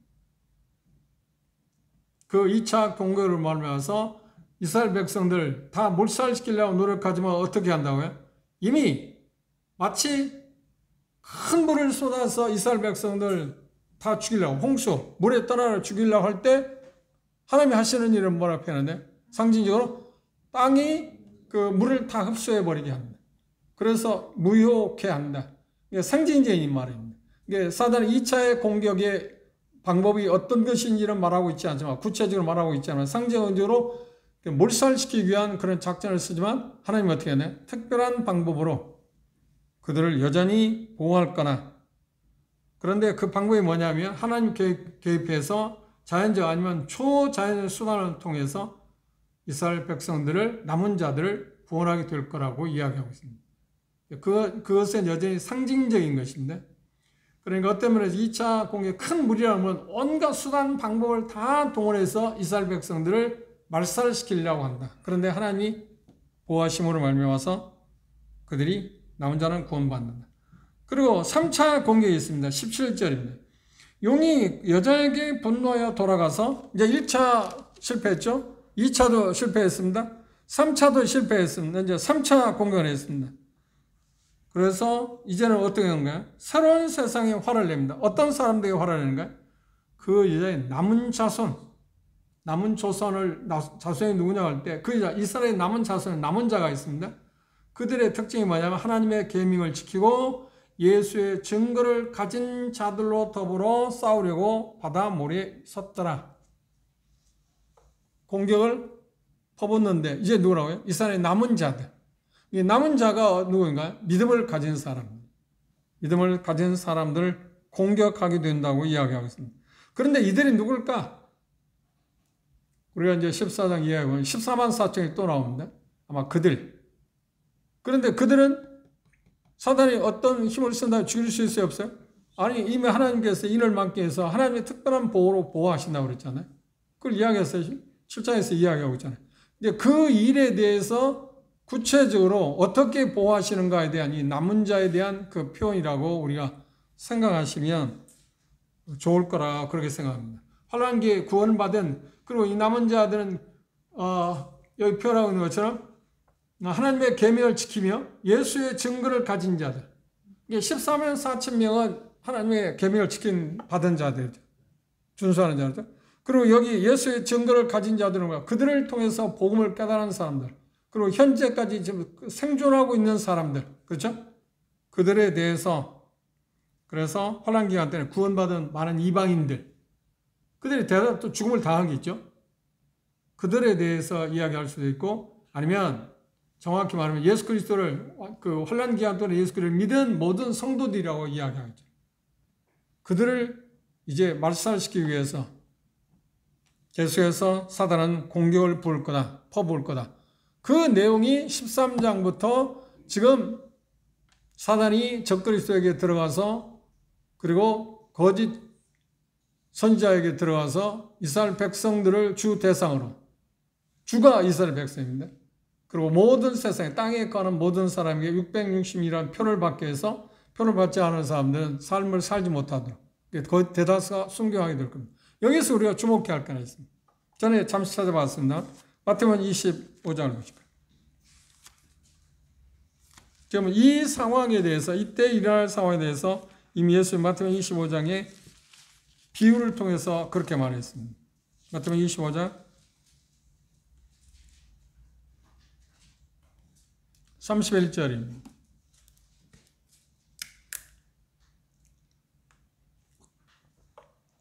그 2차 공격을 말하면서 이스라엘 백성들 다 몰살시키려고 노력하지만 어떻게 한다고요? 이미 마치 큰 물을 쏟아서 이스라엘 백성들 다 죽이려고, 홍수, 물에 떠나려 죽이려고 할 때 하나님이 하시는 일은 뭐라고 표현하는데? 상징적으로 땅이 그 물을 다 흡수해버리게 합니다. 그래서 무효케 한다. 이게 상징적인 말입니다. 이게 사단의 2차의 공격의 방법이 어떤 것인지는 말하고 있지 않지만, 구체적으로 말하고 있지 않지만, 상징적으로 몰살시키기 위한 그런 작전을 쓰지만, 하나님은 어떻게 하나요? 특별한 방법으로 그들을 여전히 보호할 거나, 그런데 그 방법이 뭐냐면 하나님 개입해서 자연적 아니면 초자연적 수단을 통해서 이스라엘 백성들을, 남은 자들을 구원하게 될 거라고 이야기하고 있습니다. 그것은 여전히 상징적인 것인데, 그러니까 어떤 면에서 2차 공격의 큰 무리라면 온갖 수단 방법을 다 동원해서 이스라엘 백성들을 말살시키려고 한다. 그런데 하나님이 보호하심으로 말미암아서 그들이 남은 자는 구원받는다. 그리고 3차 공격이 있습니다. 17절입니다. 용이 여자에게 분노하여 돌아가서 이제 1차 실패했죠. 2차도 실패했습니다. 3차도 실패했습니다. 이제 3차 공격을 했습니다. 그래서 이제는 어떻게 하는가요? 새로운 세상에 화를 냅니다. 어떤 사람들에게 화를 내는가요? 그 여자의 남은 자손, 남은 자손이 누구냐고 할 때 그 여자, 이스라엘의 남은 자손에 남은 자가 있습니다. 그들의 특징이 뭐냐면 하나님의 계명을 지키고 예수의 증거를 가진 자들로 더불어 싸우려고 바다 모래에 섰더라. 공격을 퍼붓는데 이제 누구라고요? 이스라엘의 남은 자들. 이 남은 자가 누구인가요? 믿음을 가진 사람. 믿음을 가진 사람들을 공격하게 된다고 이야기하고 있습니다. 그런데 이들이 누굴까? 우리가 이제 14장 이야기해 보면 14만 4천이 또 나옵니다. 아마 그들. 그런데 그들은 사단이 어떤 힘을 쓴다 죽일 수 있어요, 없어요? 아니, 이미 하나님께서 인을 막기 위해서 하나님의 특별한 보호로 보호하신다고 그랬잖아요. 그걸 이야기했어요. 7장에서 이야기하고 있잖아요. 근데 그 일에 대해서 구체적으로 어떻게 보호하시는가에 대한 이 남은 자에 대한 그 표현이라고 우리가 생각하시면 좋을 거라 그렇게 생각합니다. 환란기에 구원받은, 그리고 이 남은 자들은 여기 표현하고 있는 것처럼 하나님의 계명을 지키며 예수의 증거를 가진 자들. 이게 14만 4천 명은 하나님의 계명을 받은 자들이죠. 준수하는 자들이죠. 그리고 여기 예수의 증거를 가진 자들은 그들을 통해서 복음을 깨달은 사람들. 그리고 현재까지 지금 생존하고 있는 사람들. 그렇죠? 그들에 대해서, 그래서 환란 기간 때는 구원받은 많은 이방인들. 그들이 대단히 또 죽음을 당하겠죠? 그들에 대해서 이야기할 수도 있고, 아니면 정확히 말하면 예수 그리스도를, 그 환란 기간 동안 예수 그리스도를 믿은 모든 성도들이라고 이야기하죠. 그들을 이제 말살시키기 위해서 계속해서 사단은 공격을 부을 거다, 퍼부을 거다. 그 내용이 13장부터 지금 사단이 적그리스도에게 들어가서, 그리고 거짓 선지자에게 들어가서 이스라엘 백성들을 주 대상으로, 주가 이스라엘 백성입니다. 그리고 모든 세상에, 땅에 가는 모든 사람에게 660이라는 표를 받게 해서 표를 받지 않은 사람들은 삶을 살지 못하도록 거의 대다수가 순교하게 될 겁니다. 여기서 우리가 주목해야 할 게 하나 있습니다. 전에 잠시 찾아봤습니다. 마태복음 25장을 보실까요? 지금 이 상황에 대해서, 이때 일어날 상황에 대해서 이미 예수님 마태복음 25장에 비유를 통해서 그렇게 말했습니다. 마태복음 25장 31절입니다.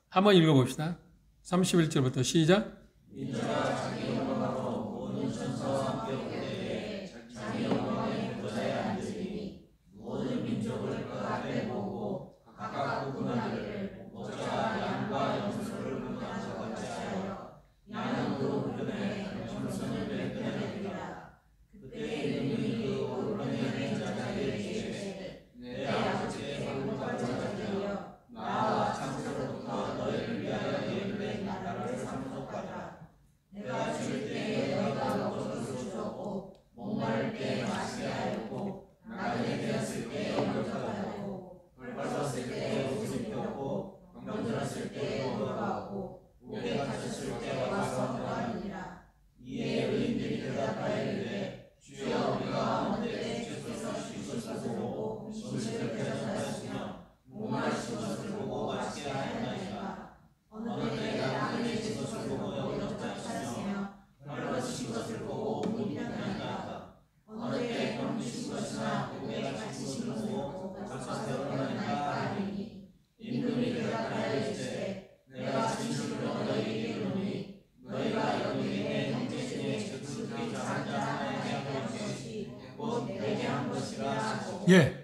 한번 읽어봅시다. 31절부터 시작. 인자가 자기 영광으로 모든 천사와 함께 오게 되에 자기 영광의 보좌에 앉으리니 모든 민족을 그 앞에 보고 각각 구분하기를 목자가 양과 염소를 구분한 것 같이 하여 양은 그 오른편에 염소는 왼편에 두리라. 그때 능히 그 오른편에 있는 자에게 이르시되 내 아버지께 복받은 자들이여 나와 창세로부터 너희를 위하여 예비된 나라를 상속하라. 내가 줄 때에 너희가 먹을 주었고 목마를 때에 마시게 하였고 나그네 되었을 때에 영접하였고 벌벗었을 때에 옷을 입혔고 병들었을 때에 돌아왔고 옥에 갇혔을 때 와서 보았느니라. 이에 의인들이 대답하여 이르되 주여 우리가 어느 때 주께서 주셨을 보고 음식을 대접하였으며 목마르신 것을 보고 마시게 하였나이까. 어느 때 나그네 된 것을 보고 영접하였으며 벌벗으신 것을 보고 옷을 입혔나이까. 어느 때 병드신 것이나 옥에 갇히신 것을 보고 벌벗었나이까 하리니. 임금이 대답하여 이르시되 내가 진실로 너희에게 이르노니 너희가 여기에 내 형제 중에 즉석이 저 한 자 하나에게 한 것이 곧 내게 한 것이라 하고. 예.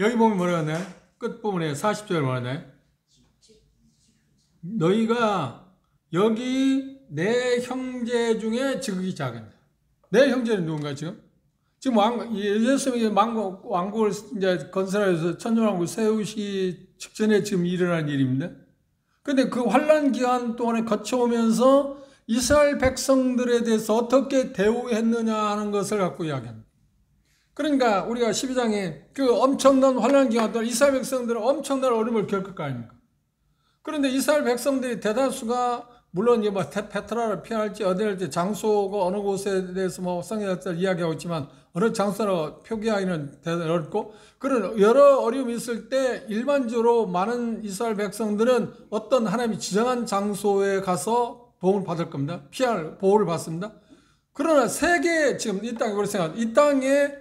여기 보면 뭐라 하네? 끝부분에 40절 뭐라 하네? 너희가 여기 내 형제 중에 지극히 작은, 내 형제는 누군가 지금? 지금 예수님이 왕국을 이제 건설해서 천년왕국을 세우시기 직전에 지금 일어난 일입니다. 근데 그 환란 기간 동안에 거쳐오면서 이스라엘 백성들에 대해서 어떻게 대우했느냐 하는 것을 갖고 이야기합니다. 그러니까 우리가 12장에 그 엄청난 환란 기간 동안 이스라엘 백성들은 엄청난 어려움을 겪을 거 아닙니까? 그런데 이스라엘 백성들이 대다수가 물론 뭐 페트라를 피할지 어디 할지 장소가 어느 곳에 대해서 뭐 성경에서 이야기하고 있지만 어느 장소로 표기하기는 어렵고 그런 여러 어려움이 있을 때 일반적으로 많은 이스라엘 백성들은 어떤 하나님이 지정한 장소에 가서 도움을 받을 겁니다. 피할 보호를 받습니다. 그러나 세계 지금 이 땅에 그렇게 생각, 이 땅에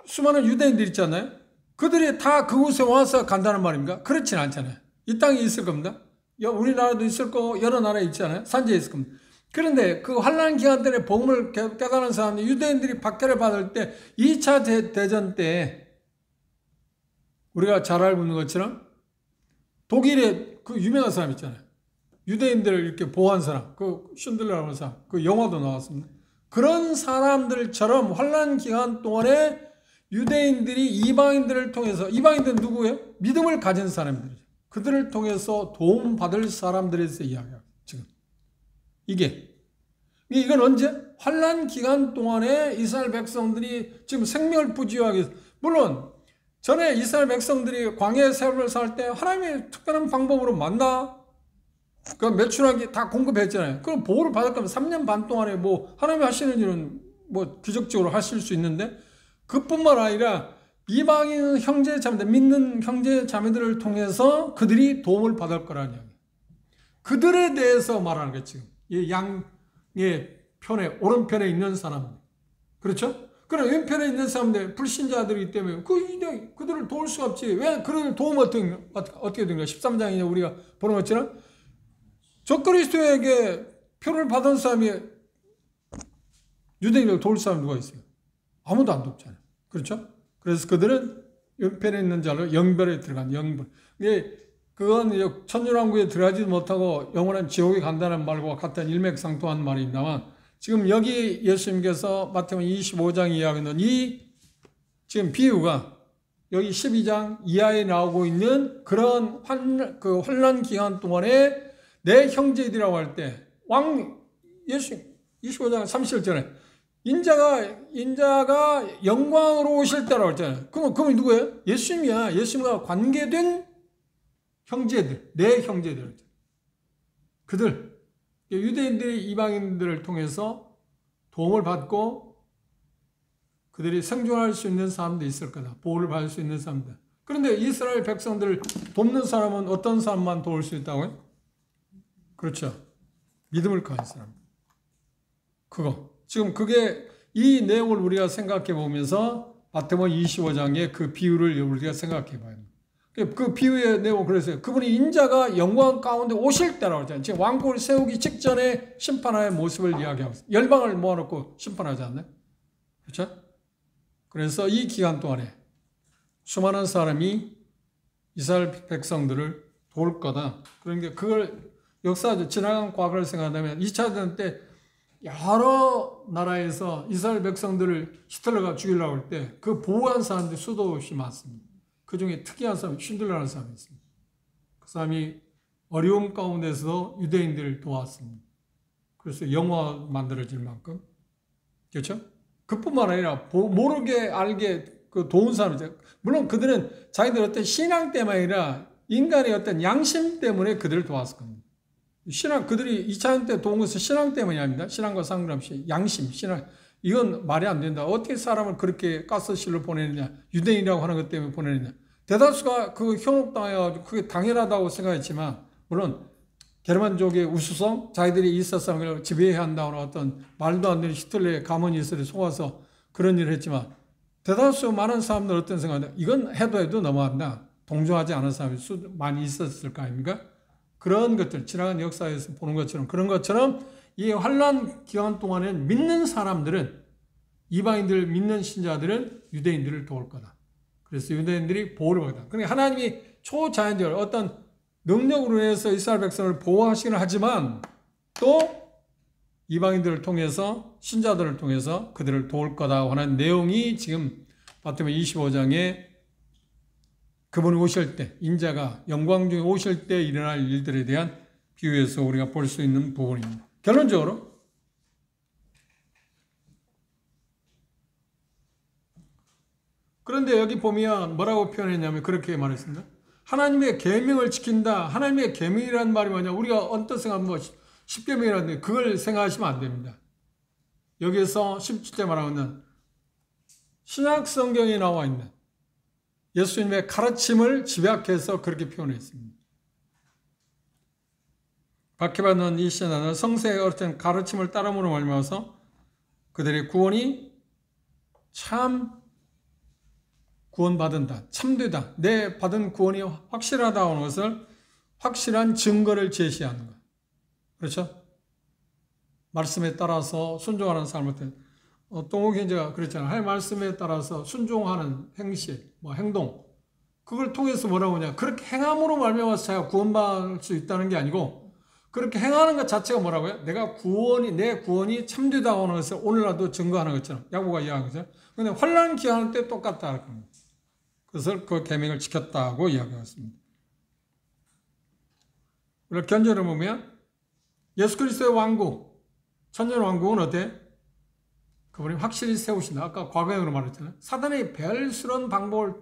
수많은 유대인들이 있잖아요. 그들이 다 그곳에 와서 간다는 말입니까? 그렇진 않잖아요. 이 땅에 있을 겁니다. 우리나라도 있을 거고 여러 나라에 있잖아요. 산지에 있을 겁니다. 그런데 그 환란 기간 때문에 복음을 깨달은 사람들, 유대인들이 박해를 받을 때 2차 대전 때 우리가 잘 알고 있는 것처럼 독일의 그 유명한 사람 있잖아요. 유대인들을 이렇게 보호한 사람, 그 슌들러라는 사람, 그 영화도 나왔습니다. 그런 사람들처럼 환란 기간 동안에 유대인들이 이방인들을 통해서, 이방인들은 누구예요? 믿음을 가진 사람들이죠. 그들을 통해서 도움받을 사람들에 대해서 이야기하고 지금 이건 언제? 환란 기간 동안에 이스라엘 백성들이 지금 생명을 부지하기 위해서, 물론 전에 이스라엘 백성들이 광야의 생활을 살 때 하나님의 특별한 방법으로 만나 그 매출하기 다 공급했잖아요. 그럼 보호를 받을 거면 3년 반 동안에 뭐 하나님이 하시는 일은 뭐 기적적으로 하실 수 있는데, 그뿐만 아니라 이방인 형제 자매들, 믿는 형제 자매들을 통해서 그들이 도움을 받을 거라는 이야기. 그들에 대해서 말하는 거예요. 지금 이 양의 편에, 오른편에 있는 사람들, 그렇죠? 그럼 왼편에 있는 사람들, 불신자들이기 때문에 그들을 도울 수가 없지. 왜 그들을 도우면 어떻게 된가? 13장에 우리가 보는 것처럼 적그리스도에게 표를 받은 사람이 유대인을 도울 사람이 누가 있어요? 아무도 안 돕잖아요. 그렇죠? 그래서 그들은 옆편에 있는 자로 영별에 들어간 영별. 그건 천년왕국에 들어가지도 못하고 영원한 지옥에 간다는 말과 같은 일맥상통한 말이 있다만, 지금 여기 예수님께서 마태복음 25장 이야기하는 이 지금 비유가 여기 12장 이하에 나오고 있는 그런 환란 기간 동안에 내 형제들이라고 할 때 예수 25장 30절에 인자가 영광으로 오실 때라고 했잖아요. 그럼 누구예요? 예수님이야. 예수님과 관계된 형제들, 내 형제들. 그들, 유대인들이 이방인들을 통해서 도움을 받고 그들이 생존할 수 있는 사람도 있을 거다. 보호를 받을 수 있는 사람들. 그런데 이스라엘 백성들을 돕는 사람은 어떤 사람만 도울 수 있다고요? 그렇죠. 믿음을 가진 사람. 지금 그게 이 내용을 우리가 생각해 보면서 마태복음 25장의 그 비유를 우리가 생각해 봐야 합니다. 그 비유의 내용은 그랬어요. 그분이 인자가 영광 가운데 오실 때라고 했잖아요. 지금 왕국을 세우기 직전에 심판하의 모습을 이야기하고 있어요. 열방을 모아놓고 심판하지 않나요? 그렇죠? 그래서 이 기간 동안에 수많은 사람이 이스라엘 백성들을 도울 거다. 그러니까 그걸 역사적 지나간 과거를 생각하면 2차 대전 때 여러 나라에서 이스라엘 백성들을 히틀러가 죽이려고 할 때 그 보호한 사람들이 수도 없이 많습니다. 그 중에 특이한 사람이 슌들러라는 사람이 있습니다. 그 사람이 어려움 가운데서 유대인들을 도왔습니다. 그래서 영화 만들어질 만큼. 그렇죠? 그뿐만 아니라 모르게 알게 그 도운 사람이죠. 물론 그들은 자기들 어떤 신앙 때문이 아니라 인간의 어떤 양심 때문에 그들을 도왔을 겁니다. 그들이 2차 때 도운 것은 신앙 때문이 아닙니다. 신앙과 상관없이 양심, 신앙. 이건 말이 안 된다. 어떻게 사람을 그렇게 가스실로 보내느냐. 유대인이라고 하는 것 때문에 보내느냐. 대다수가 그 현혹당해가지고 그게 당연하다고 생각했지만, 물론 게르만족의 우수성, 자기들이 이 세상을 지배해야 한다는 어떤 말도 안 되는 히틀러의 가문 이슬에 속아서 그런 일을 했지만, 대다수 많은 사람들 어떤 생각이냐. 이건 해도 너무한다. 동조하지 않은 사람이 많이 있었을 거 아닙니까? 그런 것들, 지나간 역사에서 보는 것처럼, 그런 것처럼 이 환란 기간 동안에 믿는 사람들은, 이방인들 믿는 신자들은 유대인들을 도울 거다. 그래서 유대인들이 보호를 받았다. 그러니까 하나님이 초자연적으로 어떤 능력으로 인해서 이스라엘 백성을 보호하시긴 하지만 또 이방인들을 통해서 신자들을 통해서 그들을 도울 거다 하는 내용이 지금 마태복음 25장에 그분이 오실 때 인자가 영광 중에 오실 때 일어날 일들에 대한 비유에서 우리가 볼 수 있는 부분입니다. 결론적으로 그런데 여기 보면 뭐라고 표현했냐면 그렇게 말했습니다. 하나님의 계명을 지킨다. 하나님의 계명이라는 말이 뭐냐? 우리가 언뜻 생각하면 뭐 10계명이라는데 그걸 생각하시면 안 됩니다. 여기에서 17절 말하는 신약 성경에 나와 있는 예수님의 가르침을 집약해서 그렇게 표현했습니다. 박해받는 이 신하는 성세에 어떤 가르침을 따름으로 말미암아서 그들의 구원이 참 구원받은다, 참되다, 내 받은 구원이 확실하다 하는 것을 확실한 증거를 제시하는 것. 그렇죠? 말씀에 따라서 순종하는 삶을 때 동욱 형제가 그랬잖아요. 하나님 말씀에 따라서 순종하는 행실, 행동 그걸 통해서 뭐라고 하냐? 그렇게 행함으로 말미암아서 자기가 구원받을 수 있다는 게 아니고 그렇게 행하는 것 자체가 뭐라고요? 내 구원이 참되다 하는 것을 오늘날도 증거하는 것처럼 야고보가 이야기한 거죠. 그런데 환난 기한할 때 똑같다 할 겁니다. 그것을 그 계명을 지켰다고 이야기했습니다. 우리가 견제를 보면 예수 그리스도의 왕국, 천년 왕국은 어때? 그분이 확실히 세우신다. 아까 과거형으로 말했잖아요. 사단의 별스러운 방법을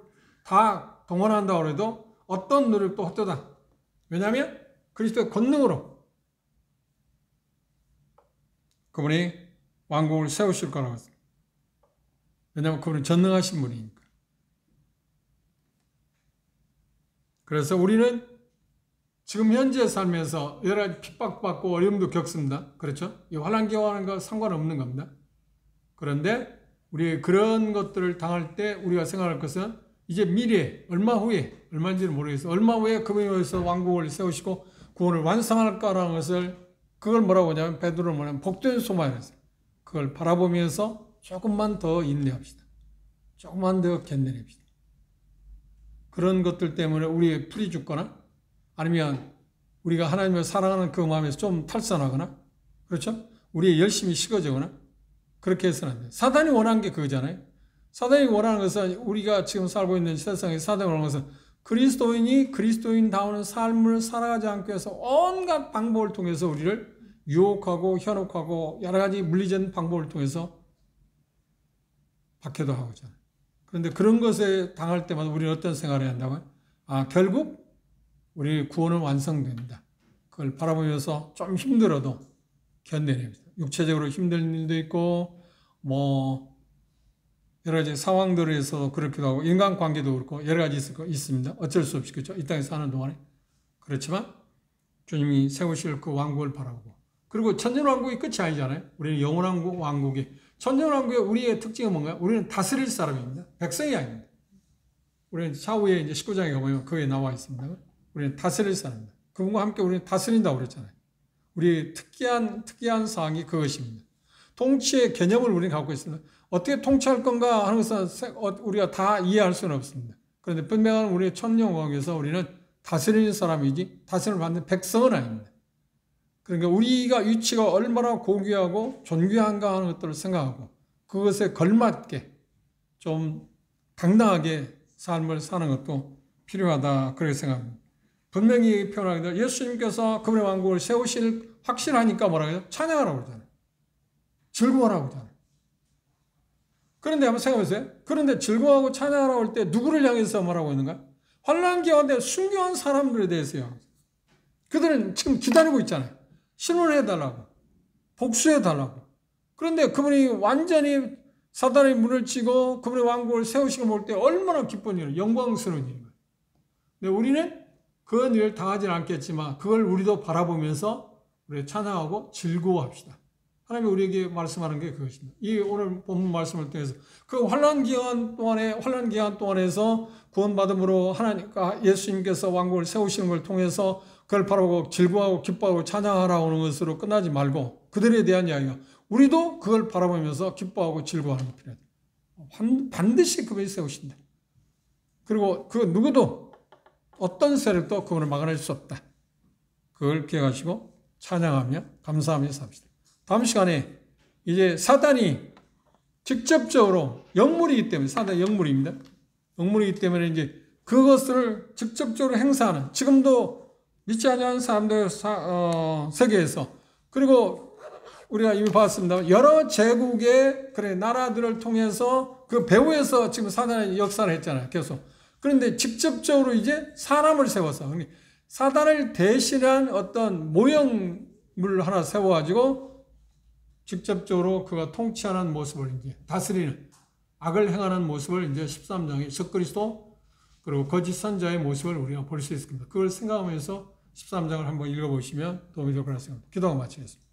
다 동원한다고 해도 어떤 노력도 헛되다. 왜냐하면 그리스도의 권능으로 그분이 왕국을 세우실 거라고 했습니다. 왜냐하면 그분은 전능하신 분이니까. 그래서 우리는 지금 현재 삶에서 여러 가지 핍박받고 어려움도 겪습니다. 그렇죠? 이 환난기와는 거 상관없는 겁니다. 그런데 우리 그런 것들을 당할 때 우리가 생각할 것은 이제 미래에 얼마 후에 얼마인지는 모르겠어요. 얼마 후에 그분이 오셔서 왕국을 세우시고 구원을 완성할까라는 것을 그걸 뭐라고 하냐면 베드로는 뭐냐면 복된 소망이었어요. 그걸 바라보면서 조금만 더 인내합시다. 조금만 더 견뎌냅시다. 그런 것들 때문에 우리의 풀이 죽거나 아니면 우리가 하나님을 사랑하는 그 마음에서 좀 탈선하거나 그렇죠? 우리의 열심이 식어지거나 그렇게 해서는 안 돼요. 사단이 원하는 게 그거잖아요. 사단이 원하는 것은 우리가 지금 살고 있는 세상에 사단이 원하는 것은 그리스도인이 그리스도인다운 삶을 살아가지 않기 위해서 온갖 방법을 통해서 우리를 유혹하고 현혹하고 여러 가지 물리적인 방법을 통해서 박해도 하고 있잖아요. 그런데 그런 것에 당할 때마다 우리는 어떤 생각을 해야 한다고요? 결국 우리 구원은 완성된다. 그걸 바라보면서 좀 힘들어도 견뎌냅니다. 육체적으로 힘든 일도 있고 여러 가지 상황들에서 그렇기도 하고 인간관계도 그렇고 여러 가지 있습니다. 어쩔 수 없이 그렇죠. 이 땅에 사는 동안에. 그렇지만 주님이 세우실 그 왕국을 바라보고 그리고 천년왕국이 끝이 아니잖아요. 우리는 영원한 왕국이 천년왕국의 우리의 특징은 뭔가요? 우리는 다스릴 사람입니다. 백성이 아닙니다. 우리는 차후에 이제 19장에 가보면 그게 나와 있습니다. 우리는 다스릴 사람입니다. 그분과 함께 우리는 다스린다고 그랬잖아요. 우리의 특이한 사항이 그것입니다. 통치의 개념을 우리는 갖고 있습니다. 어떻게 통치할 건가 하는 것은 우리가 다 이해할 수는 없습니다. 그런데 분명한 우리의 천년왕국에서 우리는 다스리는 사람이지 다스림을 받는 백성은 아닙니다. 그러니까 우리가 위치가 얼마나 고귀하고 존귀한가 하는 것들을 생각하고 그것에 걸맞게 좀 당당하게 삶을 사는 것도 필요하다 그렇게 생각합니다. 분명히 표현하기도 예수님께서 그분의 왕국을 세우실 확실하니까 뭐라고 해요? 찬양하라고 그러잖아요. 즐거워하라고 그러잖아요. 그런데 한번 생각해보세요. 그런데 즐거워하고 찬양하라고 할 때 누구를 향해서 뭐라고 있는가? 환난 가운데 순교한 사람들에 대해서요. 그들은 지금 기다리고 있잖아요. 신원해달라고. 복수해달라고. 그런데 그분이 완전히 사단의 문을 치고 그분의 왕국을 세우시고 볼 때 얼마나 기쁜 일이에요. 영광스러운 일이에요. 근데 우리는 그런 일을 당하지는 않겠지만 그걸 우리도 바라보면서 우리 찬양하고 즐거워합시다. 하나님이 우리에게 말씀하는 게 그것입니다. 이 오늘 본문 말씀을 통해서 그 환난 기간 동안에서 구원받음으로 하나님과 예수님께서 왕국을 세우시는 걸 통해서 그걸 바라보고 즐거워하고 기뻐하고 찬양하라고 하는 것으로 끝나지 말고 그들에 대한 이야기가 우리도 그걸 바라보면서 기뻐하고 즐거워하는 게 필요하다. 반드시 그분이 세우신다. 그리고 그 누구도 어떤 세력도 그분을 막아낼 수 없다. 그걸 기억하시고 찬양하며 감사하며 삽시다. 다음 시간에 이제 사단이 직접적으로 영물이기 때문에, 사단이 영물입니다. 영물이기 때문에 이제 그것을 직접적으로 행사하는, 지금도 믿지 않는 사람들 세계에서, 그리고 우리가 이미 봤습니다. 여러 제국의 나라들을 통해서 그 배후에서 지금 사단의 역사를 했잖아요. 계속. 그런데 직접적으로 이제 사람을 세워서 사단을 대신한 어떤 모형물 하나 세워가지고 직접적으로 그가 통치하는 모습을 이제 다스리는, 악을 행하는 모습을 이제 13장의 적그리스도 그리고 거짓 선자의 모습을 우리가 볼 수 있습니다. 그걸 생각하면서 13장을 한번 읽어보시면 도움이 될 거라 생각합니다. 기도하고 마치겠습니다.